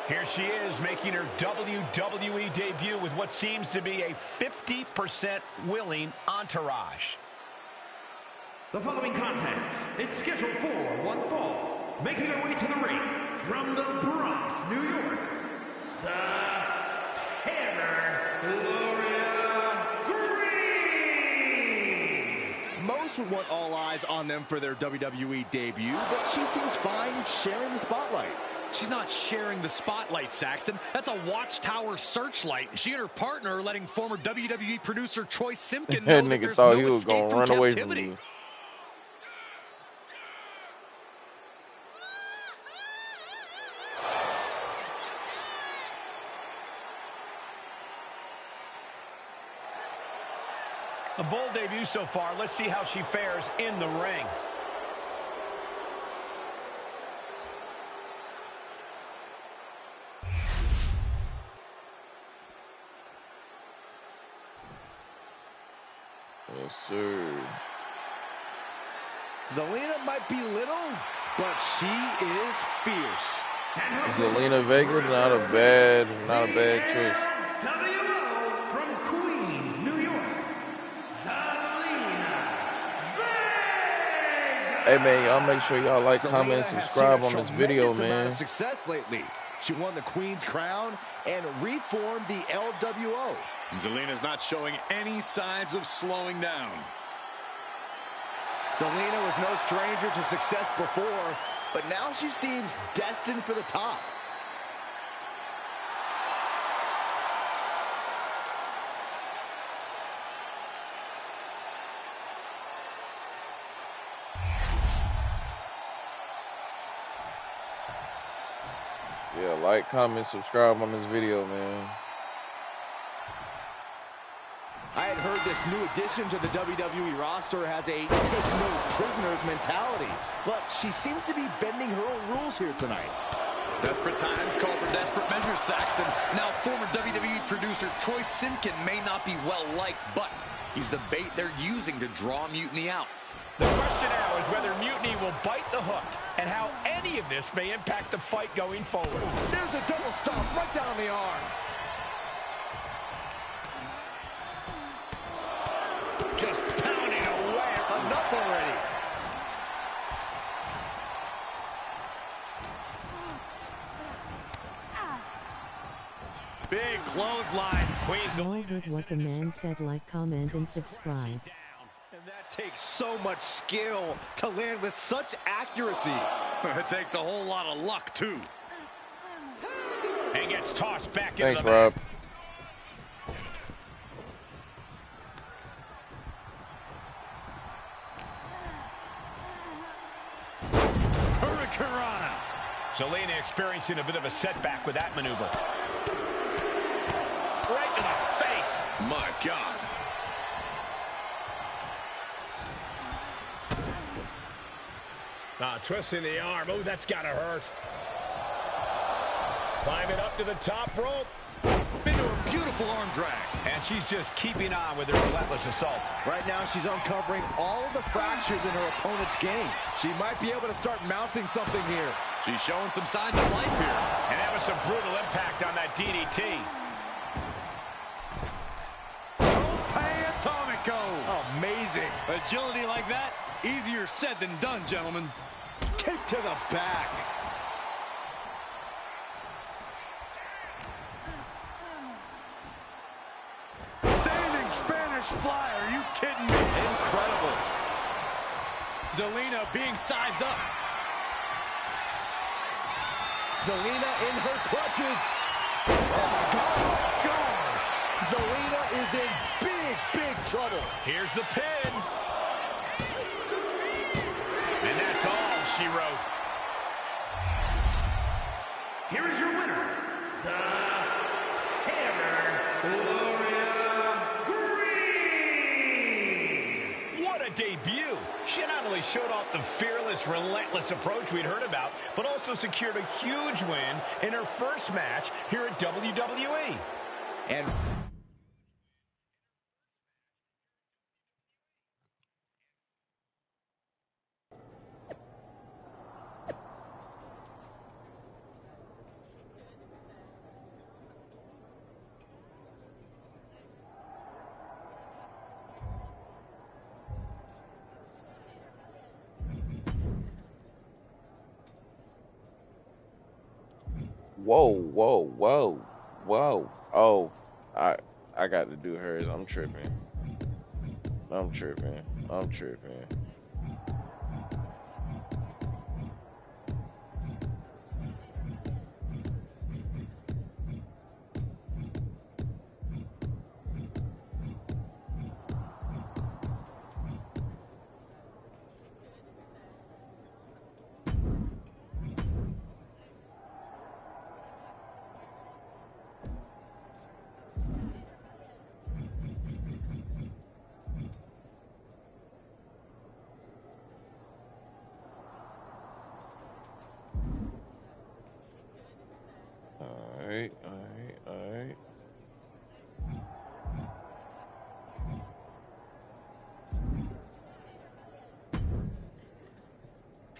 Here she is, making her WWE debut with what seems to be a 50% willing entourage. The following contest is scheduled for one fall. Making her way to the ring from the Bronx, New York, the Terror, Gloria Green. Most would want all eyes on them for their WWE debut, but she seems fine sharing the spotlight. She's not sharing the spotlight, Saxton. That's a Watchtower searchlight. She and her partner are letting former WWE producer Troy Simpkin know That that nigga there's thought no he was escape gonna from run away from captivity. me. A bold debut so far. Let's see how she fares in the ring. Yes, sir. Zelina might be little, but she is fierce. Zelina Vega, not a bad choice. WO from Queens, New York, Zelina Vega. Hey man, y'all make sure y'all like, comment, Zelina has subscribe seen on a this video, tremendous amount man. of success lately. She won the Queen's Crown and reformed the LWO. Zelina's not showing any signs of slowing down. Zelina was no stranger to success before, but now she seems destined for the top. Yeah, like, comment, subscribe on this video, man. I had heard this new addition to the WWE roster has a take no prisoners mentality, but she seems to be bending her own rules here tonight. Desperate times call for desperate measures, Saxton. Now, former WWE producer Troy Simpkin may not be well-liked, but he's the bait they're using to draw Mutiny out. The question now is whether Mutiny will bite the hook and how any of this may impact the fight going forward. There's a double stomp right down the arm. Just pounding away. Enough already. Big clothesline. Y'all heard what the man said. Like, comment, and subscribe. And that takes so much skill to land with such accuracy. It takes a whole lot of luck, too. And gets tossed back into Thanks, the Rob. mat. Hurricanrana. Zelina experiencing a bit of a setback with that maneuver. Right to the face. My God. Twisting the arm. Oh, that's got to hurt. Climbing up to the top rope. Into a beautiful arm drag. And she's just keeping on with her relentless assault. Right now, she's uncovering all of the fractures in her opponent's game. She might be able to start mounting something here. She's showing some signs of life here. And that was some brutal impact on that DDT. Atomico. Amazing. Agility like that, easier said than done, gentlemen. Kick to the back. Standing Spanish fly. Are you kidding me? Incredible. Zelina being sized up. Zelina in her clutches. Oh, God. Zelina is in big trouble. Here's the pin. And that's all she wrote. Here is your winner, the Terror, Gloria Green. What a debut. She not only showed off the fearless, relentless approach we'd heard about, but also secured a huge win in her first match here at WWE. And Whoa. Oh, I got to do hers. I'm tripping. All right. I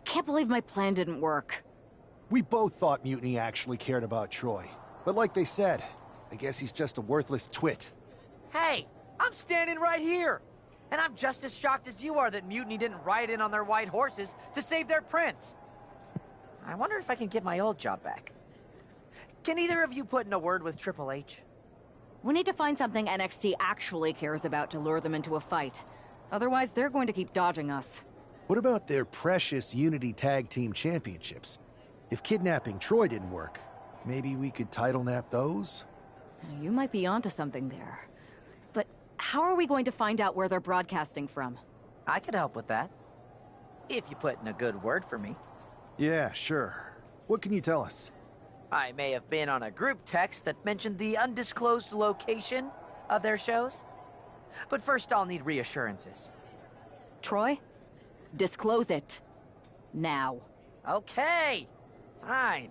can't believe my plan didn't work. We both thought Mutiny actually cared about Troy. But like they said, I guess he's just a worthless twit. Hey, I'm standing right here. And I'm just as shocked as you are that Mutiny didn't ride in on their white horses to save their prince. I wonder if I can get my old job back. Can either of you put in a word with Triple H? We need to find something NXT actually cares about to lure them into a fight. Otherwise, they're going to keep dodging us. What about their precious Unity Tag Team Championships? If kidnapping Troy didn't work, maybe we could title nap those? You might be onto something there. But how are we going to find out where they're broadcasting from? I could help with that. If you put in a good word for me. Yeah, sure. What can you tell us? I may have been on a group text that mentioned the undisclosed location of their shows. But first I'll need reassurances. Troy? Disclose it. Now. Okay. Fine.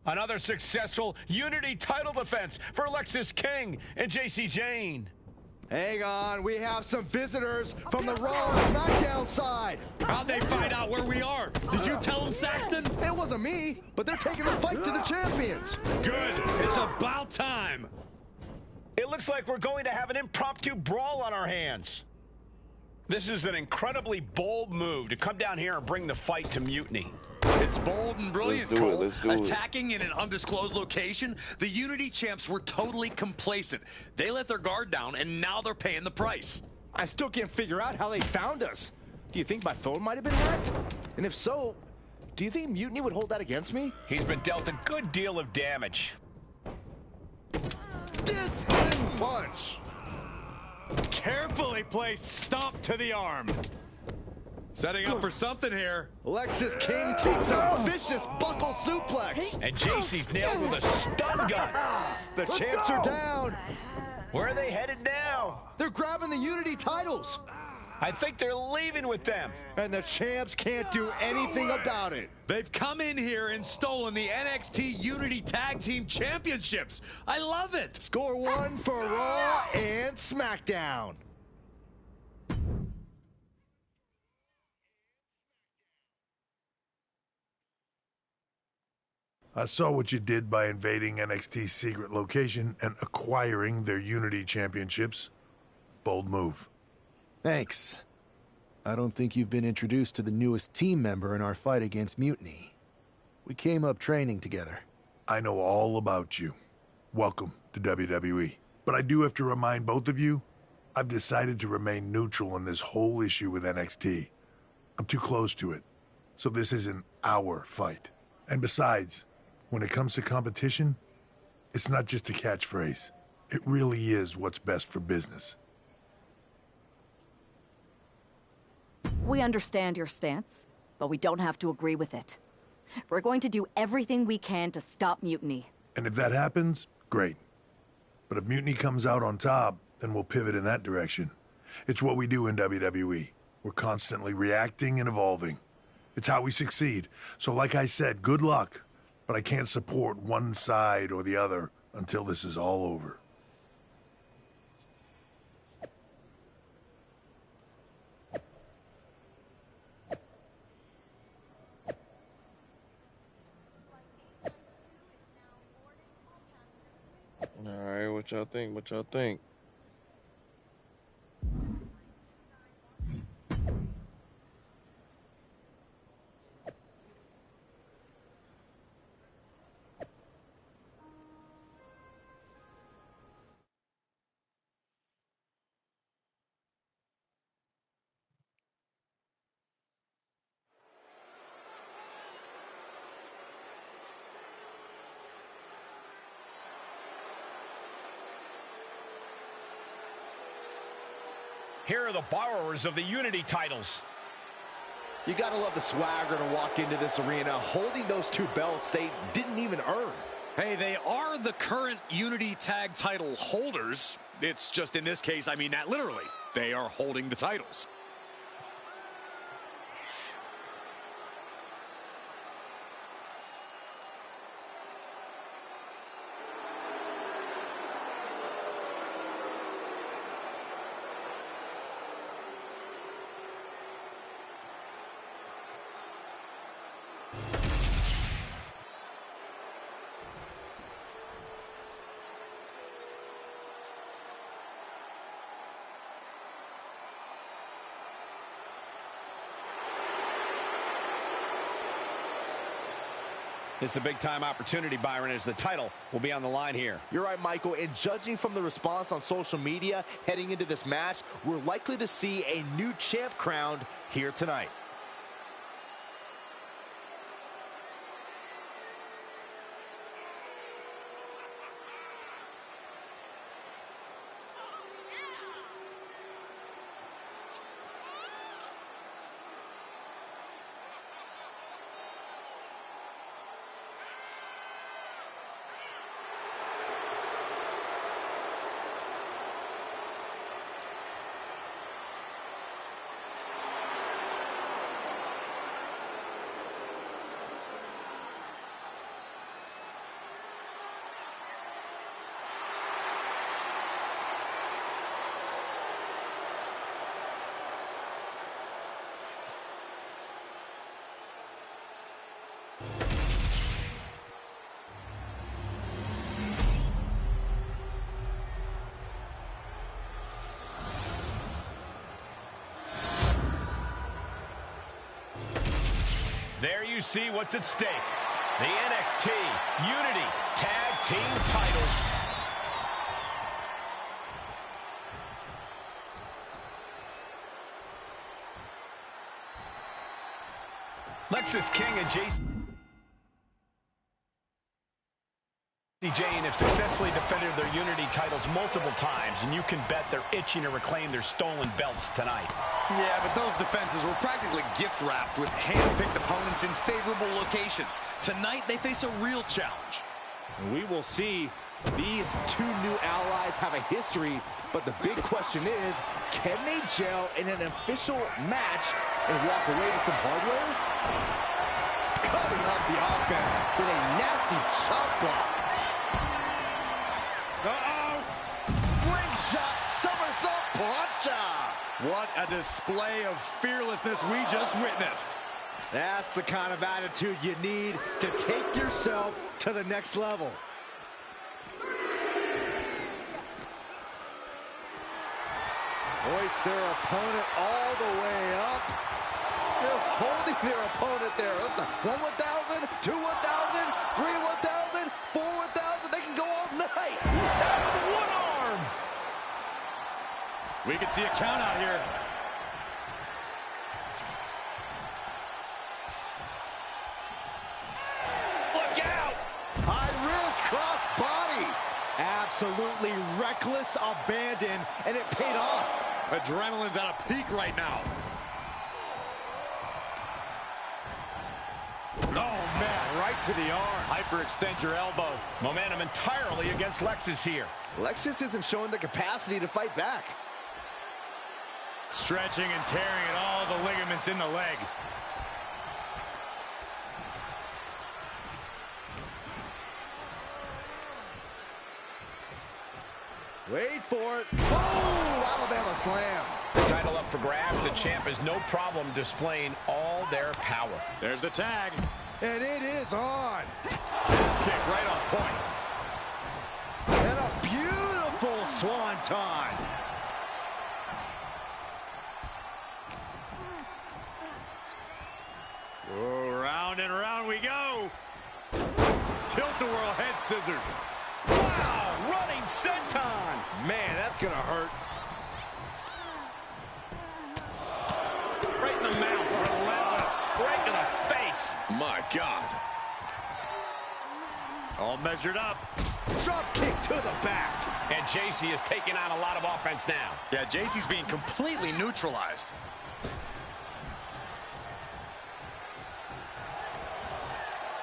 Another successful Unity title defense for Alexis King and JC Jane. Hang on, we have some visitors from the Raw and SmackDown side. How'd they find out where we are? Did you tell them, Saxton? It wasn't me, but they're taking the fight to the champions. Good. It's about time. It looks like we're going to have an impromptu brawl on our hands. This is an incredibly bold move to come down here and bring the fight to Mutiny. It's bold and brilliant, Cole. Let's do it. Attacking in an undisclosed location, the Unity champs were totally complacent. They let their guard down, and now they're paying the price. I still can't figure out how they found us. Do you think my phone might have been hacked? And if so, do you think Mutiny would hold that against me? He's been dealt a good deal of damage. Discus punch! Carefully placed stomp to the arm. Setting up for something here. Lexus King takes a vicious buckle suplex. And JC's nailed with a stun gun. The champs are down. Where are they headed now? They're grabbing the Unity titles. I think they're leaving with them. And the champs can't do anything about it. They've come in here and stolen the NXT Unity Tag Team Championships. I love it. Score one for Raw and SmackDown. I saw what you did by invading NXT's secret location and acquiring their Unity championships. Bold move. Thanks. I don't think you've been introduced to the newest team member in our fight against Mutiny. We came up training together. I know all about you. Welcome to WWE. But I do have to remind both of you, I've decided to remain neutral in this whole issue with NXT. I'm too close to it. So this isn't our fight. And besides, when it comes to competition, it's not just a catchphrase. It really is what's best for business. We understand your stance, but we don't have to agree with it. We're going to do everything we can to stop Mutiny. And if that happens, great. But if Mutiny comes out on top, then we'll pivot in that direction. It's what we do in WWE. We're constantly reacting and evolving. It's how we succeed. So like I said, good luck. But I can't support one side or the other until this is all over. All right, what y'all think? What y'all think? Here are the borrowers of the Unity titles. You gotta love the swagger to walk into this arena holding those two belts they didn't even earn. Hey, they are the current Unity Tag title holders. It's just in this case, I mean that literally. They are holding the titles. It's a big-time opportunity, Byron, as the title will be on the line here. You're right, Michael, and judging from the response on social media heading into this match, we're likely to see a new champ crowned here tonight. There you see what's at stake. The NXT Unity Tag Team titles. Lexis King and Jane have successfully defended their Unity titles multiple times, and you can bet they're itching to reclaim their stolen belts tonight. Yeah, but those defenses were practically gift-wrapped with hand-picked opponents in favorable locations. Tonight, they face a real challenge. We will see. These two new allies have a history, but the big question is, can they gel in an official match and walk away with some hardware? Cutting off the offense with a nasty chop block. Uh-oh! Slingshot somersault plancha! What a display of fearlessness we just witnessed. That's the kind of attitude you need to take yourself to the next level. Hoist their opponent all the way up. Just holding their opponent there. That's a 1 1,000, 2 1,000, 3 1,000, 4 1,000. They can go all night. One arm. We can see a count out here. Look out! High risk cross body. Absolutely reckless abandon, and it paid off. Adrenaline's at a peak right now. Oh, man, right to the arm. Hyperextend your elbow. Momentum entirely against Lexis here. Lexis isn't showing the capacity to fight back. Stretching and tearing at all the ligaments in the leg. Wait for it. Oh, Alabama slam. The title up for grabs. The champ has no problem displaying all their power. There's the tag. And it is on. Kick right on point. And a beautiful swanton. Oh, round and round we go. Tilt-a-whirl head scissors. Wow, running senton. Man, that's going to hurt. Right in the mouth. Relentless. Right to the face. My God. All measured up. Drop kick to the back. And JC is taking on a lot of offense now. Yeah, JC's being completely neutralized.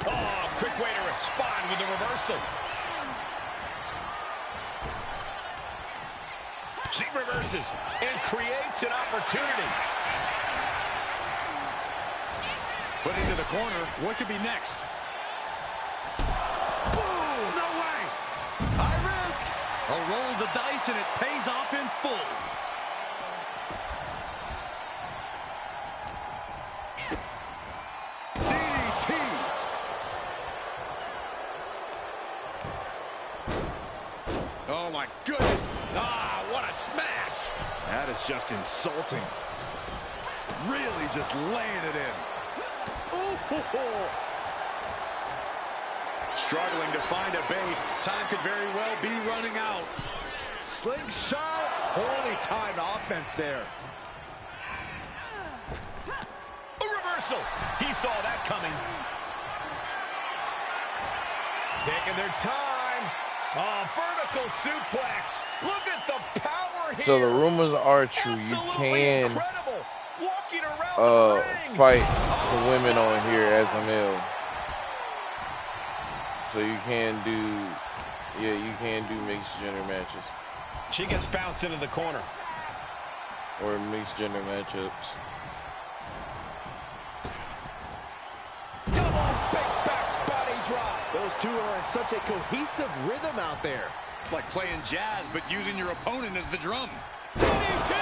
Oh, quick way to respond with a reversal. She reverses and creates an opportunity. Put into the corner. What could be next? Boom! No way! High risk! A roll of the dice and it pays off in full. DDT! Oh my goodness! Ah, what a smash! That is just insulting. Really just laying it in. Ooh! Struggling to find a base. Time could very well be running out. Slingshot. Poorly timed offense there. A reversal. He saw that coming. Taking their time. Oh, vertical suplex. Look at the power here. So the rumors are true. Absolutely You can incredible. Walking around the ring. fight the women on here as a male. So you can do, yeah, you can do mixed gender matches. She gets bounced into the corner. Or mixed gender matchups. Double big back body drop. Those two are in such a cohesive rhythm out there. It's like playing jazz, but using your opponent as the drum. DDT!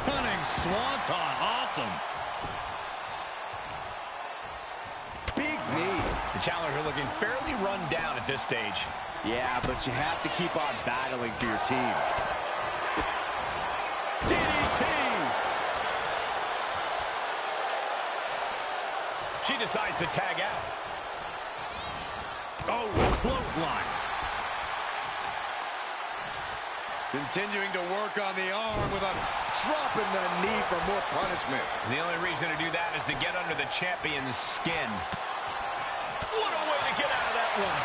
Running swanton. Awesome. Big knee. The challenger looking fairly run down at this stage. Yeah, but you have to keep on battling for your team. DDT! She decides to tag out. Oh, clothesline. Continuing to work on the arm with a drop in the knee for more punishment. The only reason to do that is to get under the champion's skin. What a way to get out of that one.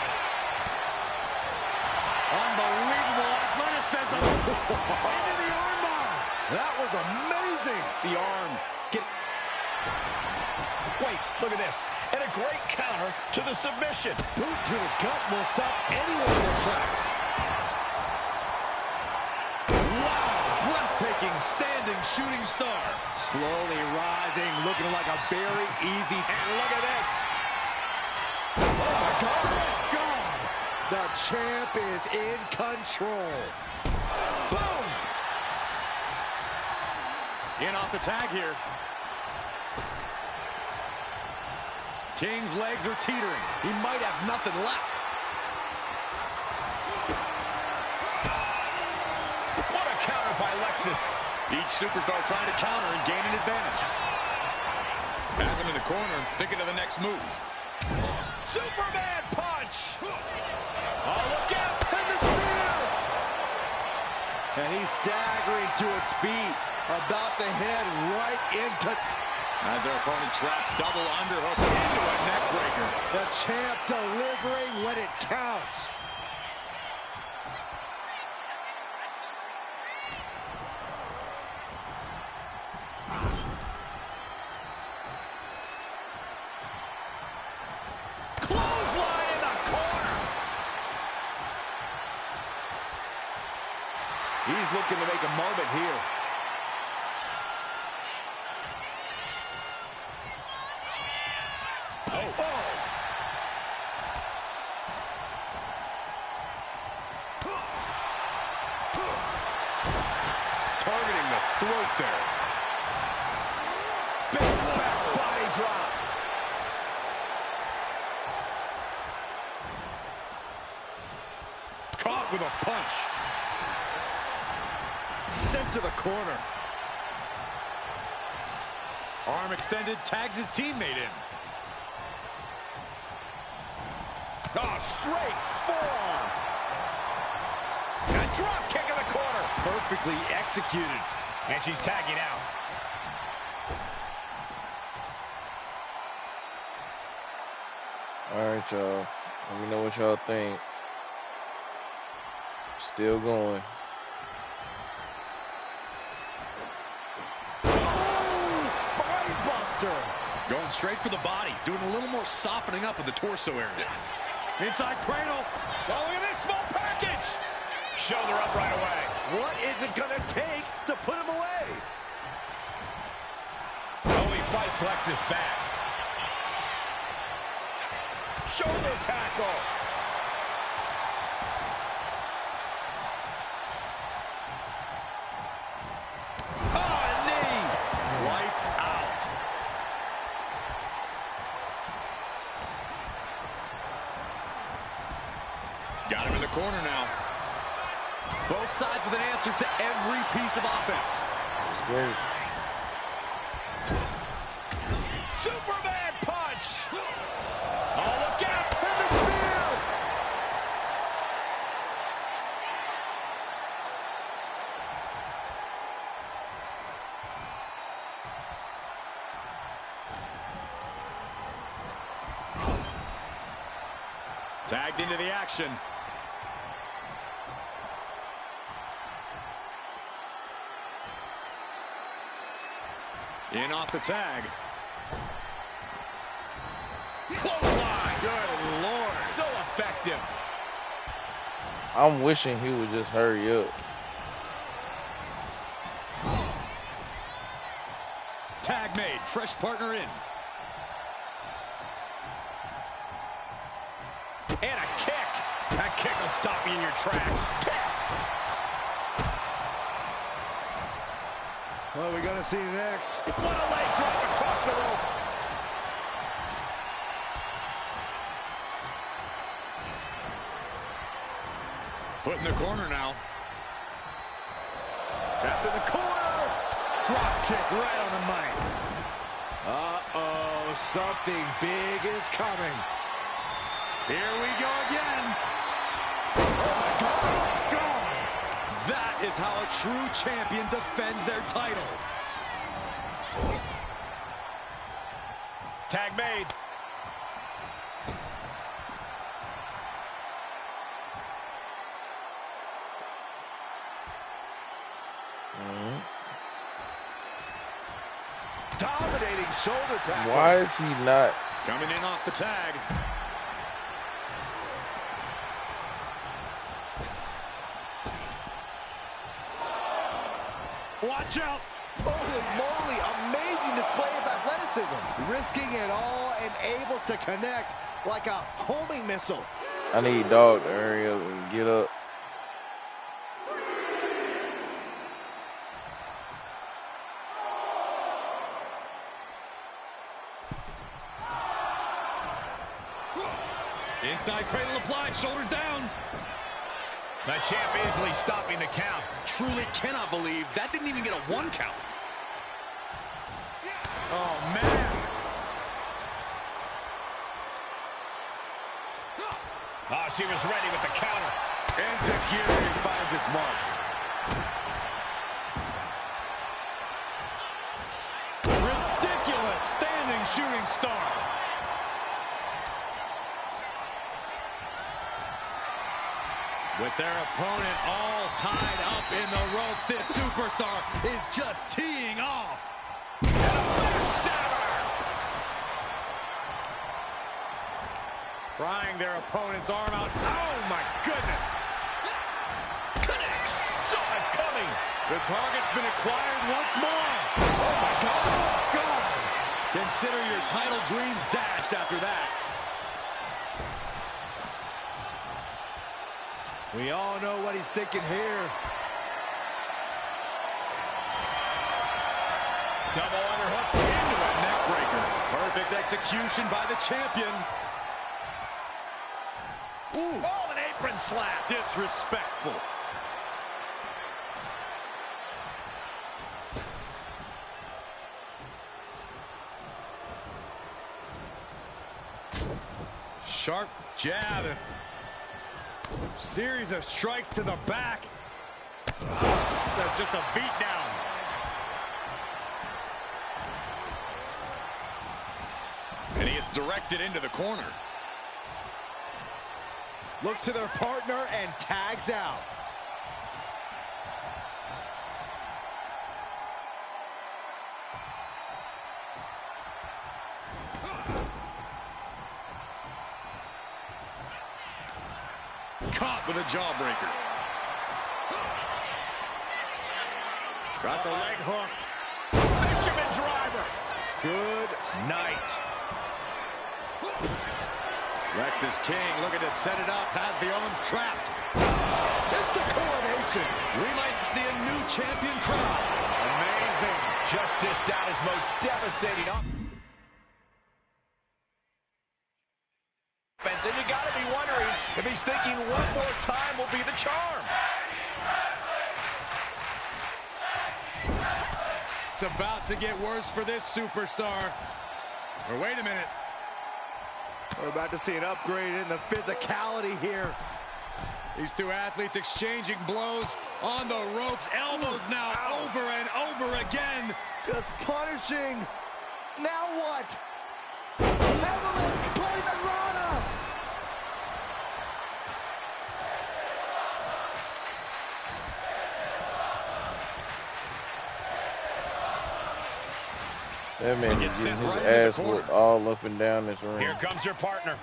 Unbelievable athleticism. Into the armbar. That was amazing. The arm. Wait, look at this. And a great counter to the submission. Boot to the gut will stop anyone in their tracks. Breathtaking standing shooting star. Slowly rising, looking like a very easy. And look at this. Oh my God. The champ is in control. Boom. In off the tag here. King's legs are teetering. He might have nothing left. What a counter by Lexus. Each superstar trying to counter and gain an advantage. Pass him in the corner, thinking of the next move. Superman punch! Oh, look out! And the spear! And he's staggering to his feet, about to head right into... As their opponent trapped, double underhook into a neck breaker. The champ delivering when it counts. Clothesline in the corner. He's looking to make a moment here. Targeting the throat there. Big back body drop. Caught with a punch. Sent to the corner. Arm extended, tags his teammate in. Oh, straight forearm. A drop kick in the corner. Perfectly executed. And she's tagging out. All right, y'all. Let me know what y'all think. Still going. Oh, spine buster. Going straight for the body. Doing a little more softening up of the torso area. Inside cradle. Oh, look at this small package. Shoulder up right away. What is it going to take to put him away? Oh, he fights Lexus back. Shoulder tackle. Oh, a knee. Lights out. Got him in the corner now. Both sides with an answer to every piece of offense. Great. Superman punch! Oh, look out! And the spear! Tagged into the action. In off the tag. Clothesline. Good Lord. So effective. I'm wishing he would just hurry up. Tag made. Fresh partner in. And a kick. That kick will stop you in your tracks. What are we going to see next? What a leg drop across the rope. Put in the corner now. Trapped in the corner. Drop kick right on the money. Uh-oh, something big is coming. Here we go again. Oh, my God. That is how a true champion defends their title. Tag made. Dominating shoulder tackle. Why is he not coming in off the tag? Watch out. Holy moly, amazing display of athleticism. Risking it all and able to connect like a homing missile. I need Dog to hurry up and get up. Inside cradle applied, shoulders down. The champ easily stopping the count. Truly cannot believe that didn't even get a 1 count. Oh, man. Oh, she was ready with the counter. Insecurity finds its mark. Ridiculous standing shooting star. With their opponent all tied up in the ropes, this superstar is just teeing off. And a backstabber! Prying their opponent's arm out. Oh, my goodness. Connects. Saw it coming. The target's been acquired once more. Oh, my God. Consider your title dreams dashed after that. We all know what he's thinking here. Double underhook. Into a neck breaker. Perfect execution by the champion. Ooh. Oh, an apron slap. Disrespectful. Sharp jab. Series of strikes to the back. It's just a beatdown. And he is directed into the corner. Looks to their partner and tags out. Caught with a jawbreaker. Got the leg hooked. Fisherman driver. Good night. Rex is king, looking to set it up, has the arms trapped. It's the coronation. We might see a new champion crown. Amazing. Just dished out his most devastating offense. And you got to be wondering if he's thinking one more time will be the charm. It's about to get worse for this superstar. Or wait a minute. We're about to see an upgrade in the physicality here. These two athletes exchanging blows on the ropes. Elbows now over and over again. Just punishing. Now what? Avalanche Poison Rana! That man is getting his ass whooped all up and down this ring. Here comes your partner.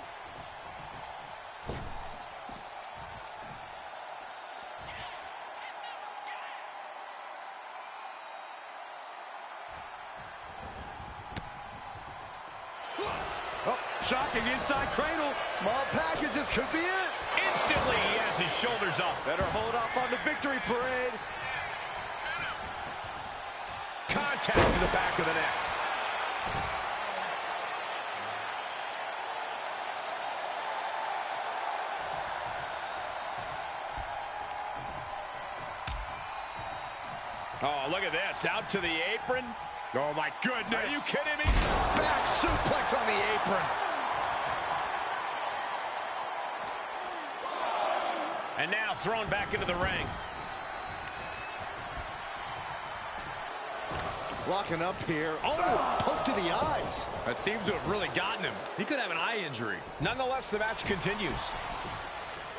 Oh, shocking inside cradle. Small packages could be it. Instantly, he has his shoulders up. Better hold off on the victory parade. Contact to the back of the neck. Oh, look at this. Out to the apron. Oh, my goodness. Are you kidding me? Back suplex on the apron. And now thrown back into the ring. Locking up here. Oh, poke to the eyes. That seems to have really gotten him. He could have an eye injury. Nonetheless, the match continues.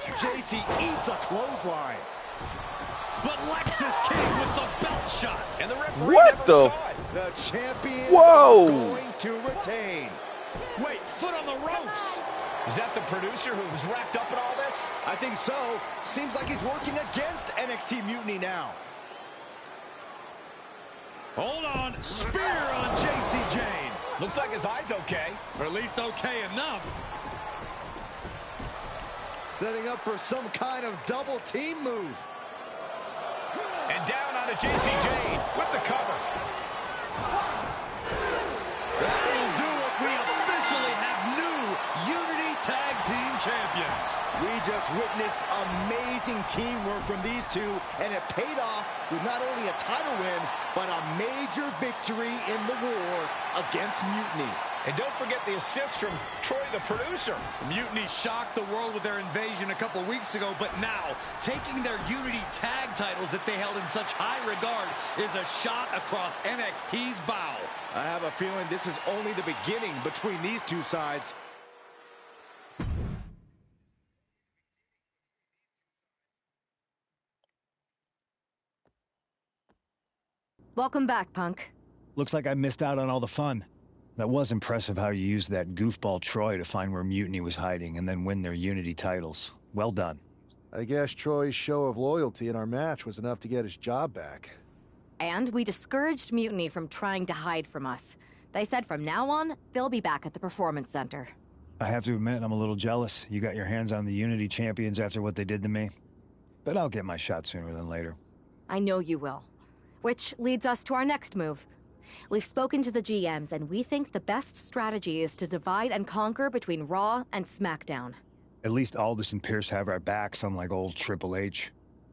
JC eats a clothesline. But Lexus King with the belt shot. And the referee What never the? saw it. The champion Whoa. going to retain. Wait, foot on the ropes. Is that the producer who was wrapped up in all this? I think so. Seems like he's working against NXT Mutiny now. Hold on. Spear on JC Jane. Looks like his eye's okay. Or at least okay enough. Setting up for some kind of double team move. And down onto JC Jane with the cover. That'll do it. We officially have new Unity Tag Team Champions. We just witnessed amazing teamwork from these two, and it paid off with not only a title win, but a major victory in the war against Mutiny. And don't forget the assist from Troy, the producer. Mutiny shocked the world with their invasion a couple weeks ago, but now, taking their Unity tag titles that they held in such high regard is a shot across NXT's bow. I have a feeling this is only the beginning between these two sides. Welcome back, Punk. Looks like I missed out on all the fun. That was impressive how you used that goofball Troy to find where Mutiny was hiding and then win their Unity titles. Well done. I guess Troy's show of loyalty in our match was enough to get his job back. And we discouraged Mutiny from trying to hide from us. They said from now on, they'll be back at the Performance Center. I have to admit, I'm a little jealous. You got your hands on the Unity champions after what they did to me. But I'll get my shot sooner than later. I know you will. Which leads us to our next move. We've spoken to the GMs, and we think the best strategy is to divide and conquer between Raw and SmackDown. At least Aldous and Pierce have our backs, unlike old Triple H.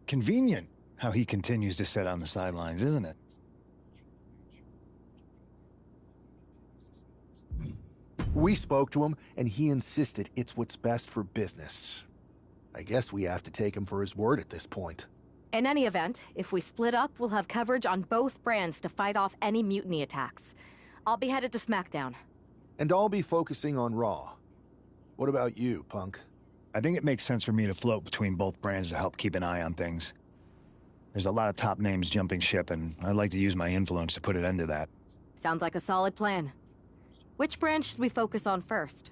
Convenient how he continues to sit on the sidelines, isn't it? We spoke to him, and he insisted it's what's best for business. I guess we have to take him for his word at this point. In any event, if we split up, we'll have coverage on both brands to fight off any Mutiny attacks. I'll be headed to SmackDown. And I'll be focusing on Raw. What about you, Punk? I think it makes sense for me to float between both brands to help keep an eye on things. There's a lot of top names jumping ship, and I'd like to use my influence to put an end to that. Sounds like a solid plan. Which brand should we focus on first?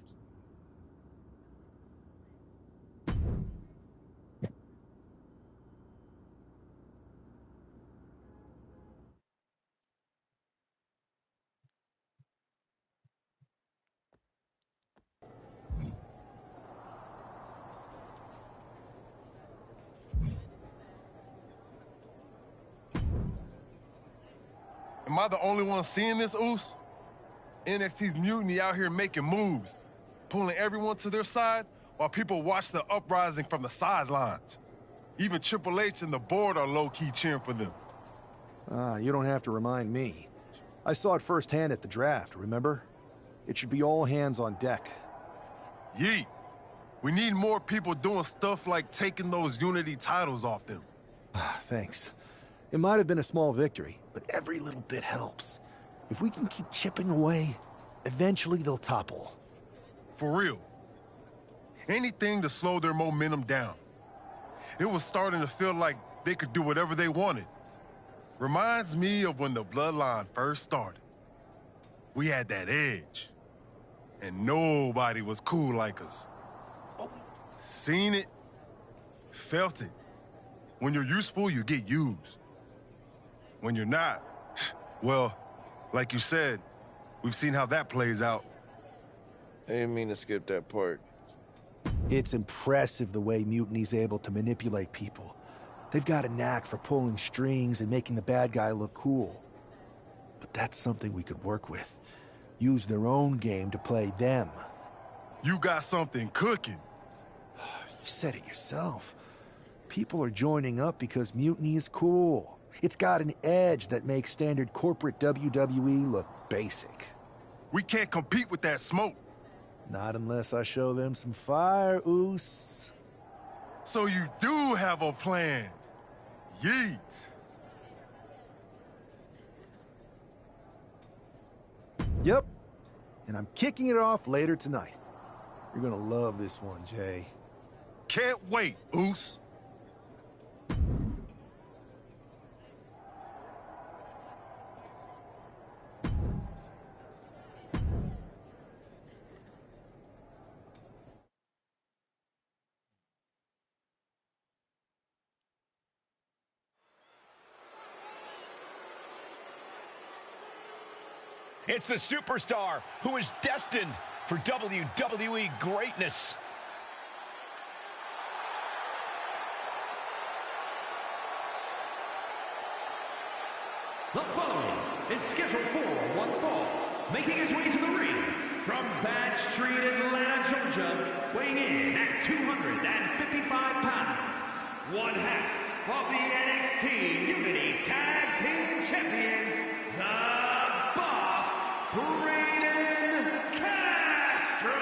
Am I the only one seeing this, Oos? NXT's Mutiny out here making moves, pulling everyone to their side while people watch the uprising from the sidelines. Even Triple H and the board are low-key cheering for them. You don't have to remind me. I saw it firsthand at the draft, remember? It should be all hands on deck. Yeet. We need more people doing stuff like taking those Unity titles off them. Thanks. It might have been a small victory, but every little bit helps. If we can keep chipping away, eventually they'll topple. For real. Anything to slow their momentum down. It was starting to feel like they could do whatever they wanted. Reminds me of when the Bloodline first started. We had that edge. And nobody was cool like us. Seen it, felt it. When you're useful, you get used. When you're not, well, like you said, we've seen how that plays out. I didn't mean to skip that part. It's impressive the way Mutiny's able to manipulate people. They've got a knack for pulling strings and making the bad guy look cool. But that's something we could work with. Use their own game to play them. You got something cooking. You said it yourself. People are joining up because Mutiny is cool. It's got an edge that makes standard corporate WWE look basic. We can't compete with that smoke. Not unless I show them some fire, Oos. So you do have a plan. Yeet. Yep. And I'm kicking it off later tonight. You're gonna love this one, Jay. Can't wait, Oos. It's the superstar who is destined for WWE greatness. The following is scheduled for one fall, making his way to the ring from Bad Street, Atlanta, Georgia, weighing in at 255 pounds, one half of the NXT Unity Tag Team Champions, the Boss, Brayden Castro.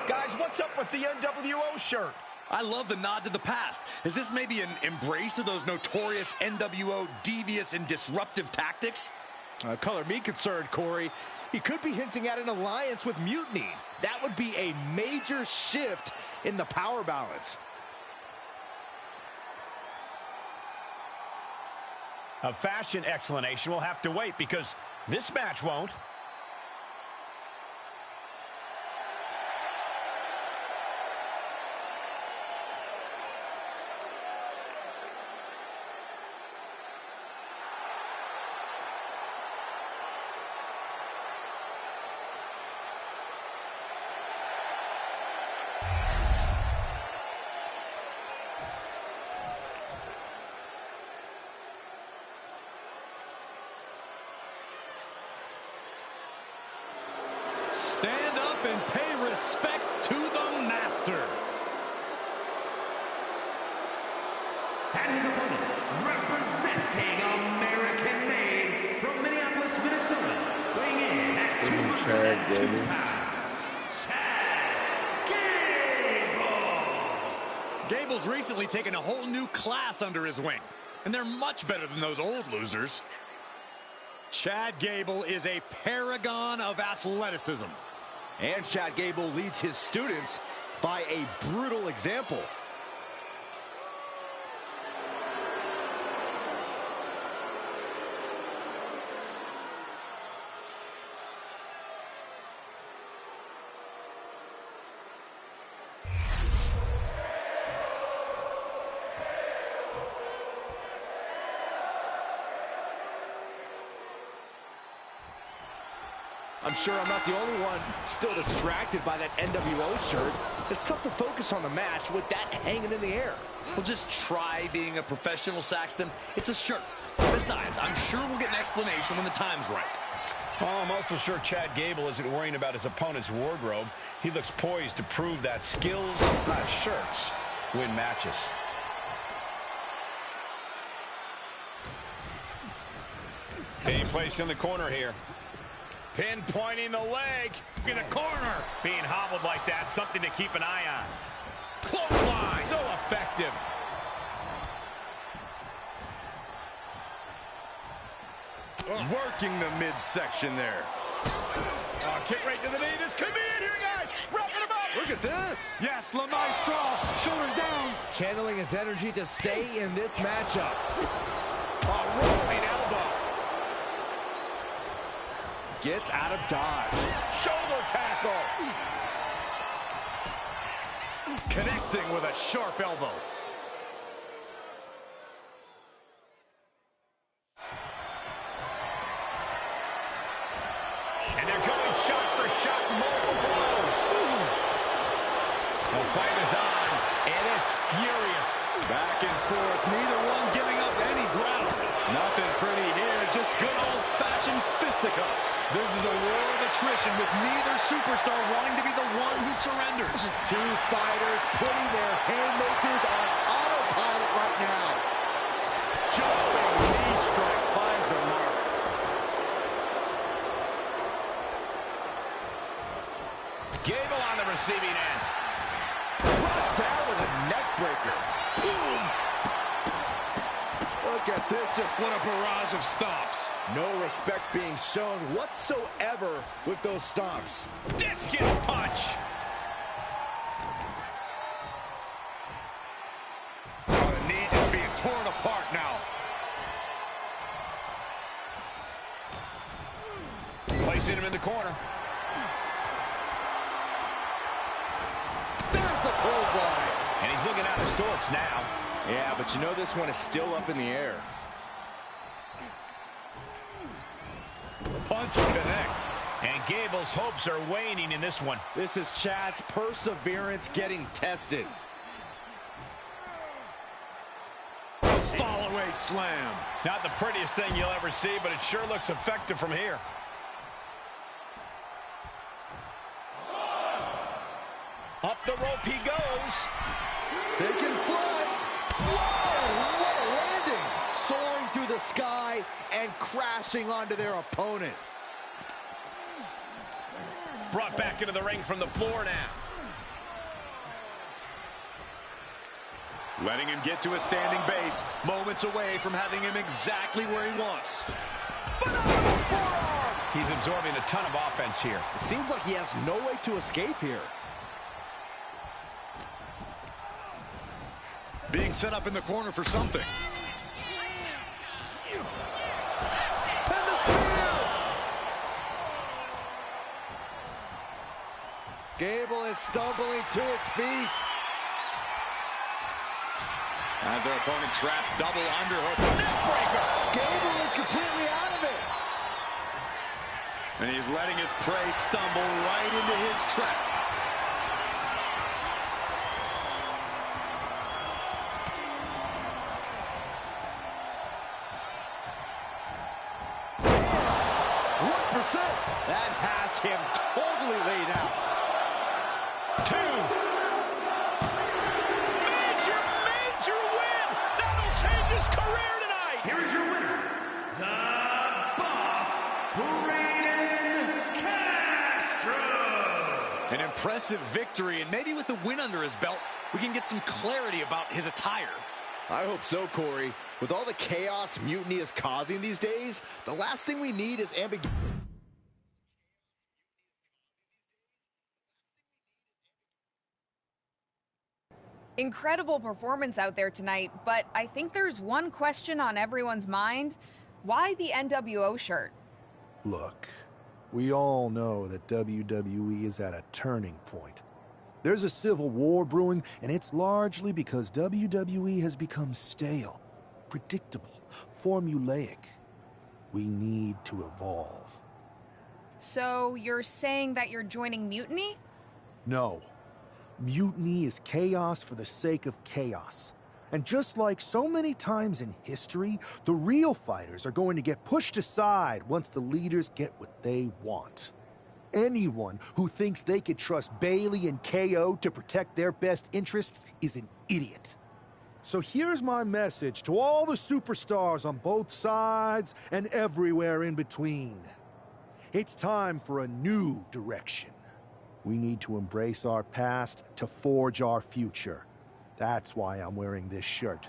Guys, what's up with the NWO shirt? I love the nod to the past. Is this maybe an embrace of those notorious NWO devious and disruptive tactics? Color me concerned, Corey. He could be hinting at an alliance with Mutiny. That would be a major shift in the power balance. A fashion explanation will have to wait because this match won't. Stand up and pay respect to the master. And his opponent, representing American-made from Minneapolis, Minnesota, weighing in at 202 pounds, Chad Gable. Gable's recently taken a whole new class under his wing, and they're much better than those old losers. Chad Gable is a paragon of athleticism. And Chad Gable leads his students by a brutal example. I'm sure I'm not the only one still distracted by that NWO shirt. It's tough to focus on the match with that hanging in the air. Well, just try being a professional, Saxton. It's a shirt. Besides, I'm sure we'll get an explanation when the time's right. Oh, I'm also sure Chad Gable isn't worrying about his opponent's wardrobe. He looks poised to prove that skills, not shirts, win matches. Being placed in the corner here. Pinpointing the leg in the corner. Being hobbled like that, something to keep an eye on. Clothesline, so effective. Working the midsection there. Kick right to the knee. This could be it here, guys. Wrapping him up. Look at this. Yes, La Maestro, shoulders down. Channeling his energy to stay in this matchup. A rolling elbow. Gets out of dodge. Shoulder tackle. Connecting with a sharp elbow. And they're going shot for shot, multiple blows. The fight is on, and it's furious. Back and forth, neither one giving up any ground. Nothing pretty here, just good old-fashioned fisticuffs. This is a war of attrition with neither superstar wanting to be the one who surrenders. Two fighters putting their haymakers on autopilot right now. Showing receiving end. Brought down with a neck breaker. Boom! Look at this, just what a barrage of stomps. No respect being shown whatsoever with those stomps. Discus punch. Oh, the knee is being torn apart now. Placing him in the corner. There's the clothesline. And he's looking out of sorts now. Yeah, but you know this one is still up in the air. Punch connects. And Gable's hopes are waning in this one. This is Chad's perseverance getting tested. Fall-away slam. Not the prettiest thing you'll ever see, but it sure looks effective from here. Up the rope he goes. Taking flight. Whoa, what a landing. Soaring through the sky and crashing onto their opponent. Brought back into the ring from the floor now. Letting him get to a standing base, moments away from having him exactly where he wants. Phenomenal forearm! He's absorbing a ton of offense here. It seems like he has no way to escape here. Being set up in the corner for something. Gable is stumbling to his feet. As their opponent trapped, double underhook. Neckbreaker. Gable is completely out of it. And he's letting his prey stumble right into his trap. That has him totally laid out. 2. Major win! That'll change his career tonight! Here is your winner, the Boss, Brayden Castro. An impressive victory, and maybe with the win under his belt, we can get some clarity about his attire. I hope so, Corey. With all the chaos Mutiny is causing these days, the last thing we need is ambiguity. Incredible performance out there tonight, but I think there's one question on everyone's mind. Why the NWO shirt? Look, we all know that WWE is at a turning point. There's a civil war brewing, and it's largely because WWE has become stale, predictable, formulaic. We need to evolve. So you're saying that you're joining Mutiny? No. Mutiny is chaos for the sake of chaos. And just like so many times in history, the real fighters are going to get pushed aside once the leaders get what they want. Anyone who thinks they could trust Bailey and KO to protect their best interests is an idiot. So here's my message to all the superstars on both sides and everywhere in between. It's time for a new direction. We need to embrace our past to forge our future. That's why I'm wearing this shirt.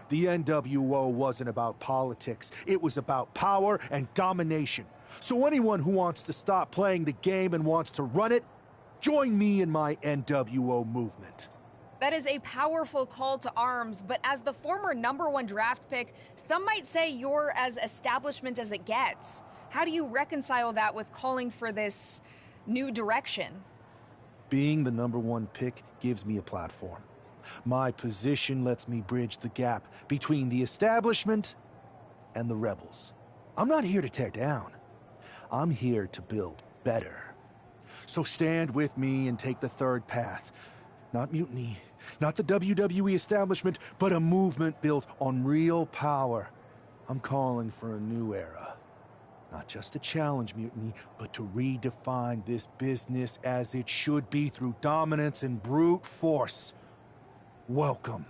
The NWO wasn't about politics. It was about power and domination. So anyone who wants to stop playing the game and wants to run it, join me in my NWO movement. That is a powerful call to arms, but as the former #1 draft pick, some might say you're as establishment as it gets. How do you reconcile that with calling for this new direction? Being the #1 pick gives me a platform. My position lets me bridge the gap between the establishment and the rebels. I'm not here to tear down. I'm here to build better. So stand with me and take the third path. Not mutiny, not the WWE establishment, but a movement built on real power. I'm calling for a new era. Not just to challenge mutiny, but to redefine this business as it should be through dominance and brute force. Welcome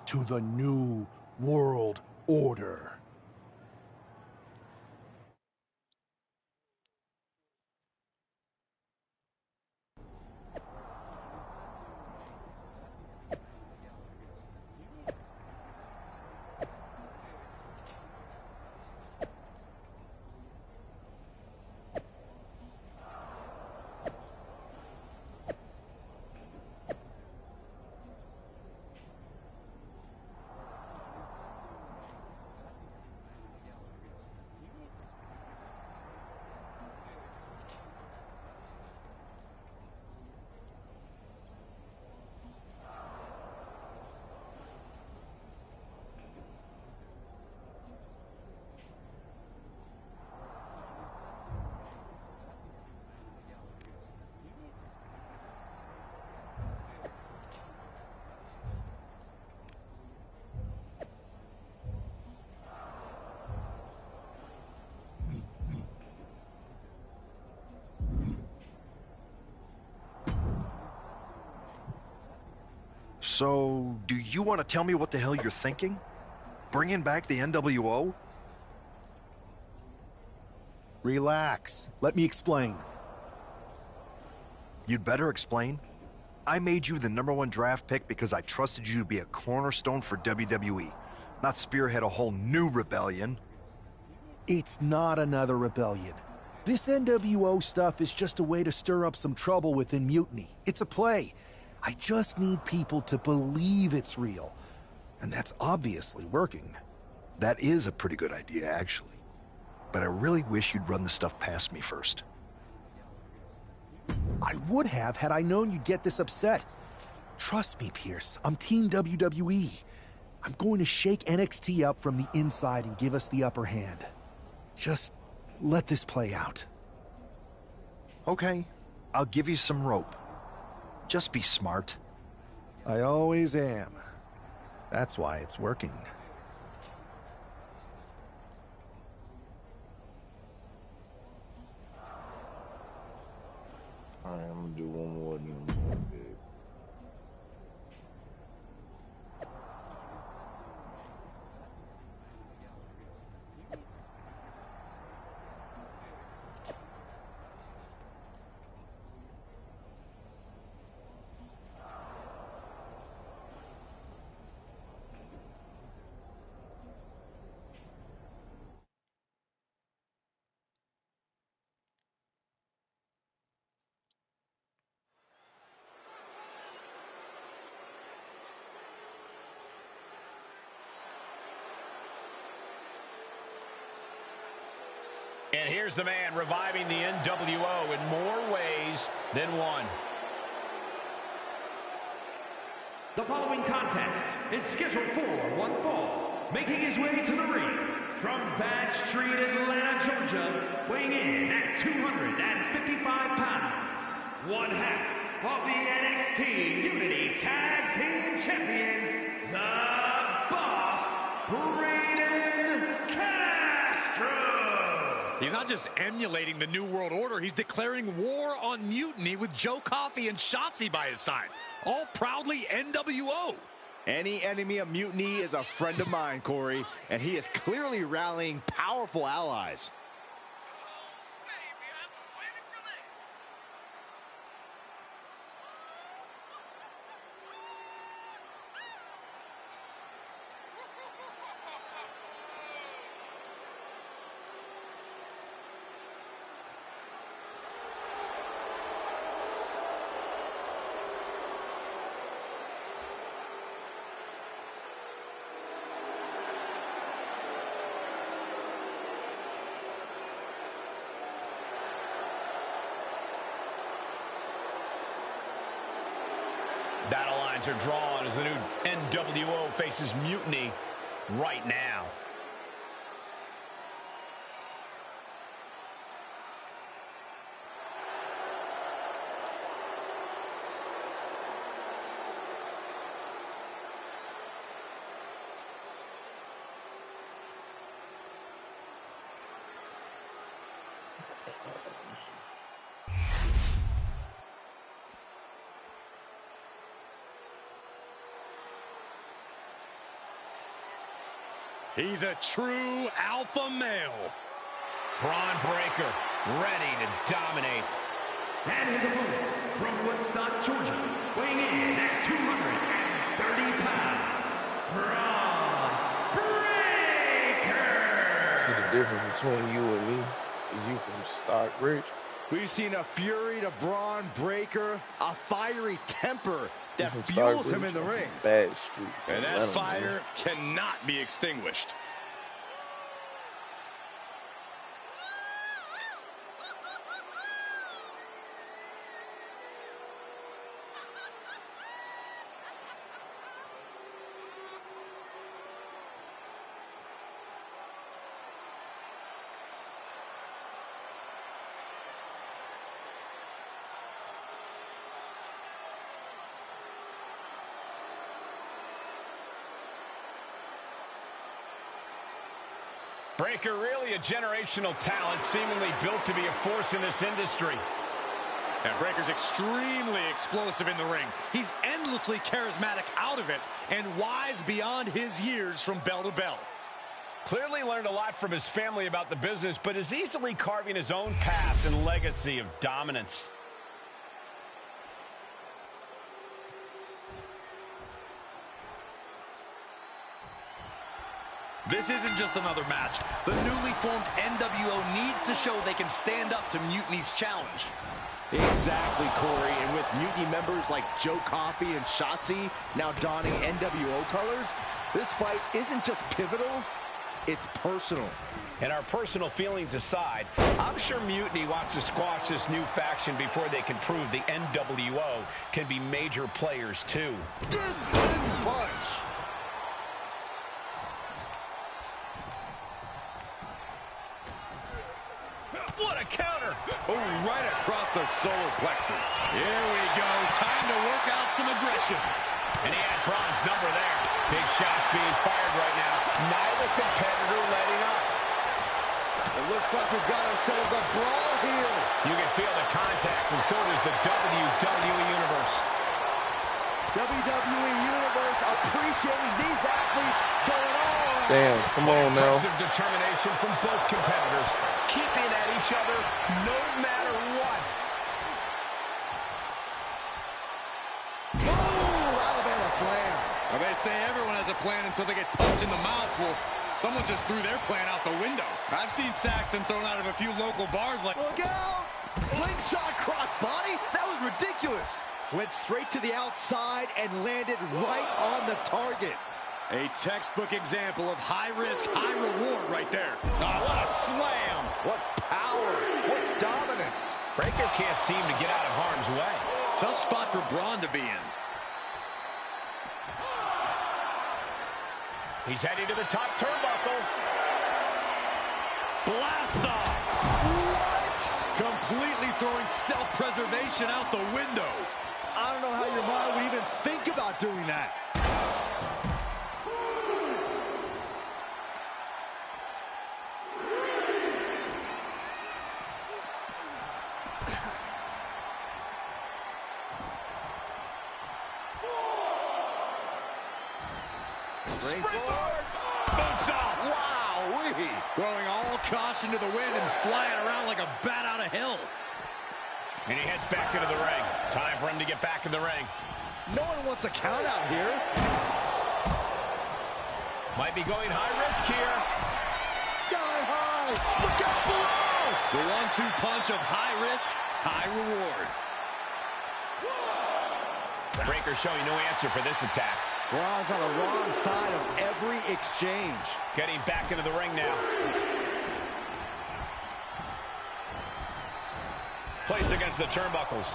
to the New World Order. So, do you want to tell me what the hell you're thinking? Bringing back the NWO? Relax. Let me explain. You'd better explain. I made you the #1 draft pick because I trusted you to be a cornerstone for WWE, not spearhead a whole new rebellion. It's not another rebellion. This NWO stuff is just a way to stir up some trouble within Mutiny. It's a play. I just need people to believe it's real. And that's obviously working. That is a pretty good idea, actually. But I really wish you'd run the stuff past me first. I would have had I known you'd get this upset. Trust me, Pierce. I'm Team WWE. I'm going to shake NXT up from the inside and give us the upper hand. Just let this play out. Okay, I'll give you some rope. Just be smart. I always am. That's why it's working. Alright, I'm gonna do one more and then I'm going to bed. And here's the man reviving the NWO in more ways than one. The following contest is scheduled for one fall. Making his way to the ring from Bad Street, Atlanta, Georgia, weighing in at 255 pounds, one half of the NXT Unity Tag Team Champions, the Boss, Braden Castro. He's not just emulating the New World Order, he's declaring war on Mutiny with Joe Coffey and Shotzi by his side. All proudly NWO. Any enemy of Mutiny is a friend of mine, Corey, and he is clearly rallying powerful allies. Battle lines are drawn as the new NWO faces Mutiny right now. He's a true alpha male. Braun Breaker ready to dominate. And his opponent from Woodstock, Georgia, weighing in at 230 pounds, Braun Breaker. See, the difference between you and me is you from Stockbridge. We've seen a fury to Braun Breaker, a fiery temper that from fuels him Stockbridge, in the I'm ring. from Bad Street. And that Atlanta, fire man. cannot be extinguished. Breaker really a generational talent, seemingly built to be a force in this industry. And Breaker's extremely explosive in the ring. He's endlessly charismatic out of it and wise beyond his years from bell to bell. Clearly learned a lot from his family about the business, but is easily carving his own path and legacy of dominance. This isn't just another match. The newly formed NWO needs to show they can stand up to Mutiny's challenge. Exactly, Corey. And with Mutiny members like Joe Coffey and Shotzi now donning NWO colors, this fight isn't just pivotal, it's personal. And our personal feelings aside, I'm sure Mutiny wants to squash this new faction before they can prove the NWO can be major players too. Discus punch! What a counter! Oh, right across the solar plexus. Here we go. Time to work out some aggression. And he had Braun's number there. Big shots being fired right now. Neither competitor letting up. It looks like we've got ourselves a brawl here. You can feel the contact, and so does the WWE Universe. WWE Universe appreciating these athletes going on. Damn, come on now. Impressive determination from both competitors, keeping at each other no matter what. Ooh, Alabama slam. Well, they say everyone has a plan until they get punched in the mouth. Well, someone just threw their plan out the window. I've seen Saxton thrown out of a few local bars like... Look out! Slingshot crossbody? That was ridiculous. Went straight to the outside and landed right on the target. A textbook example of high risk, high reward right there. Oh, what a slam! What power! What dominance! Breaker can't seem to get out of harm's way. Tough spot for Braun to be in. He's heading to the top turnbuckle. Blast off! What? Completely throwing self-preservation out the window. I don't know how your mind would even think about doing that. Springboard! Moonsault! Wow-wee! Throwing all caution to the wind and flying around like a bat out of hell. And he heads back into the ring. Time for him to get back in the ring. No one wants a count out here. Might be going high risk here. Sky high! Look out below! The 1-2 punch of high risk, high reward. Breaker showing no answer for this attack. Braun's on the wrong side of every exchange. Getting back into the ring now. Placed against the turnbuckles.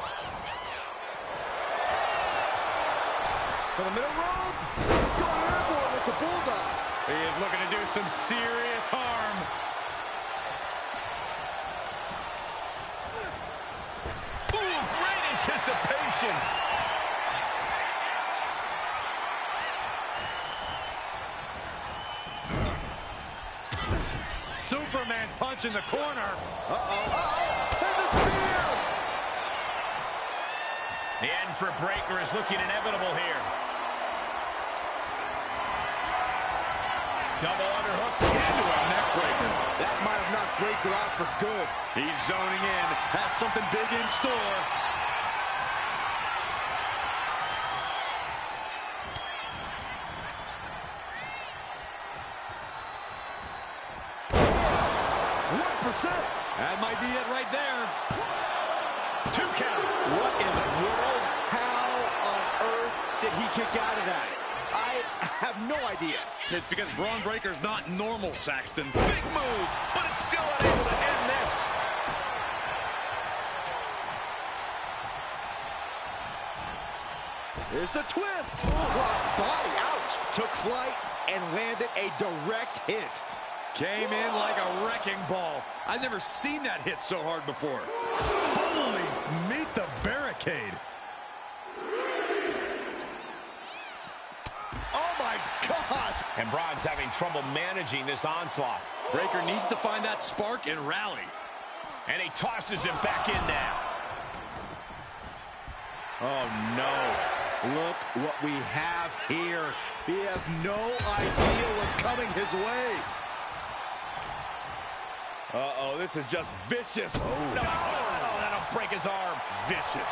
For the middle rope. Going airborne with the bulldog. He is looking to do some serious harm. Ooh, great anticipation. Superman punch in the corner. And the spear! The end for Breaker is looking inevitable here. Double underhook Into a neck breaker. That might have knocked Breaker out for good. He's zoning in. Has something big in store. That might be it right there. 2 count. What in the world? How on earth did he kick out of that? I have no idea. It's because Braun Breaker's not normal, Saxton. Big move, but it's still unable to end this. Here's the twist. Cross body, ouch. Took flight and landed a direct hit. Came in like a wrecking ball. I've never seen that hit so hard before. Holy, meet the barricade. Oh my gosh. And Braun's having trouble managing this onslaught. Breaker needs to find that spark and rally. And he tosses him back in now. Oh, no. Look what we have here. He has no idea what's coming his way. Uh-oh, this is just vicious. Oh, no, that'll break his arm. Vicious.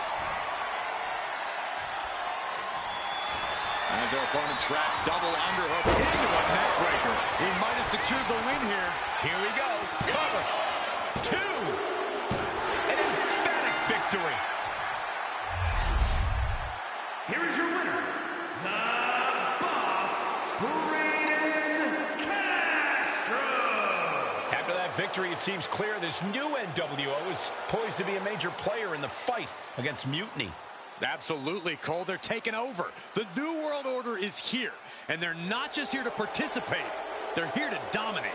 And their opponent trapped, double underhook into a neck breaker. He might have secured the win here. Here we go. Cover. 2. An emphatic victory. Here is your winner, the Boss, Brayden Castro. After that victory, it seems clear this new NWO is poised to be a major player in the fight against Mutiny. Absolutely, Cole. They're taking over. The New World Order is here, and they're not just here to participate. They're here to dominate.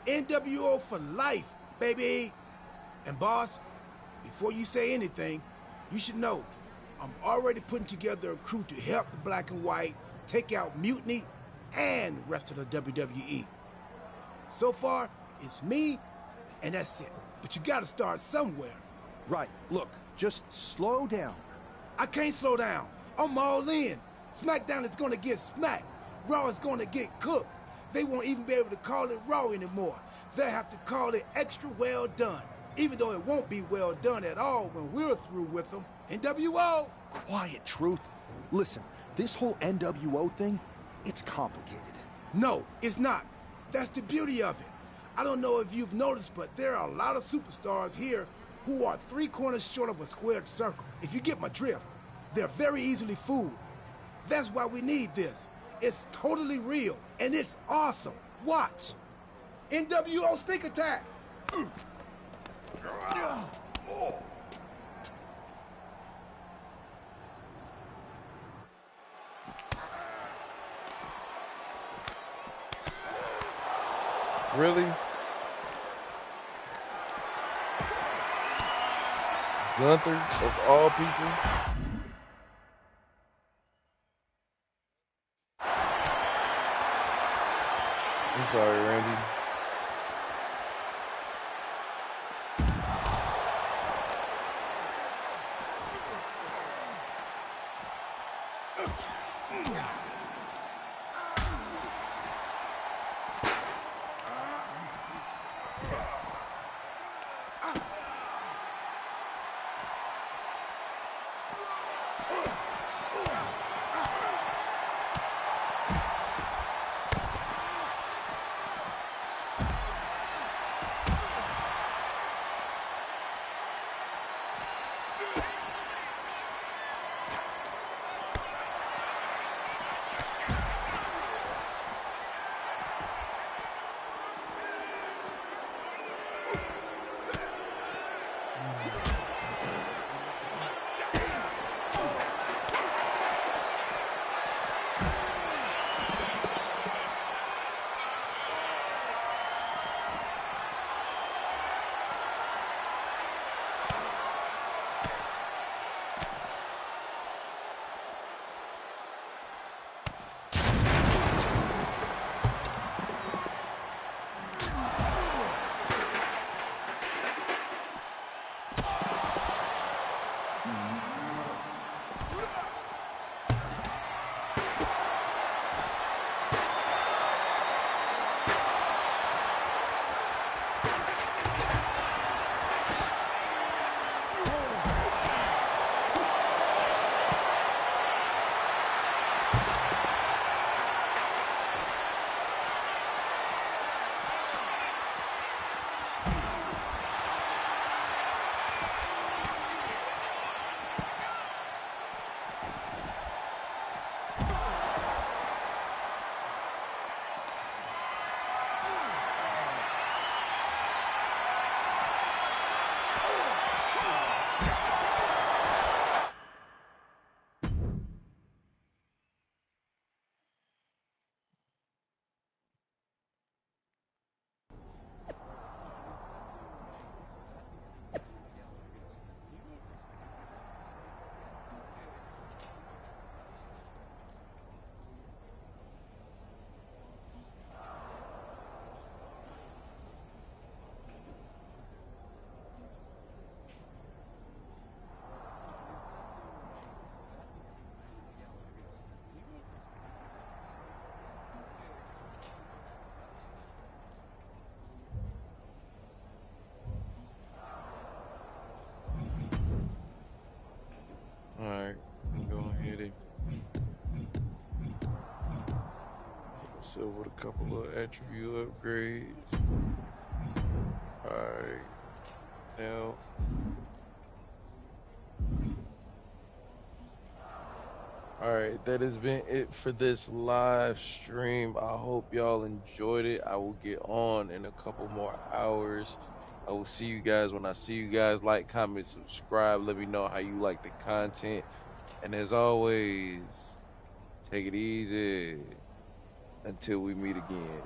NWO for life, baby. And boss, before you say anything, you should know I'm already putting together a crew to help the Black and White take out Mutiny and the rest of the WWE. So far, it's me, and that's it. But you gotta start somewhere. Right. Look, just slow down. I can't slow down. I'm all in. SmackDown is gonna get smacked. Raw is gonna get cooked. They won't even be able to call it Raw anymore. They'll have to call it Extra Well Done. Even though it won't be well done at all when we're through with them. NWO! Quiet, Truth. Listen, this whole NWO thing, it's complicated. No, it's not. That's the beauty of it. I don't know if you've noticed, but there are a lot of superstars here who are 3 corners short of a squared circle. If you get my drift, they're very easily fooled. That's why we need this. It's totally real, and it's awesome. Watch. NWO Sneak Attack! Really? Gunther, of all people? I'm sorry, Randy. myself with a couple of attribute upgrades. Alright. Now. Alright, that has been it for this live stream. I hope y'all enjoyed it. I will get on in a couple more hours. I will see you guys when I see you guys. Like, comment, subscribe. Let me know how you like the content. And as always, take it easy until we meet again.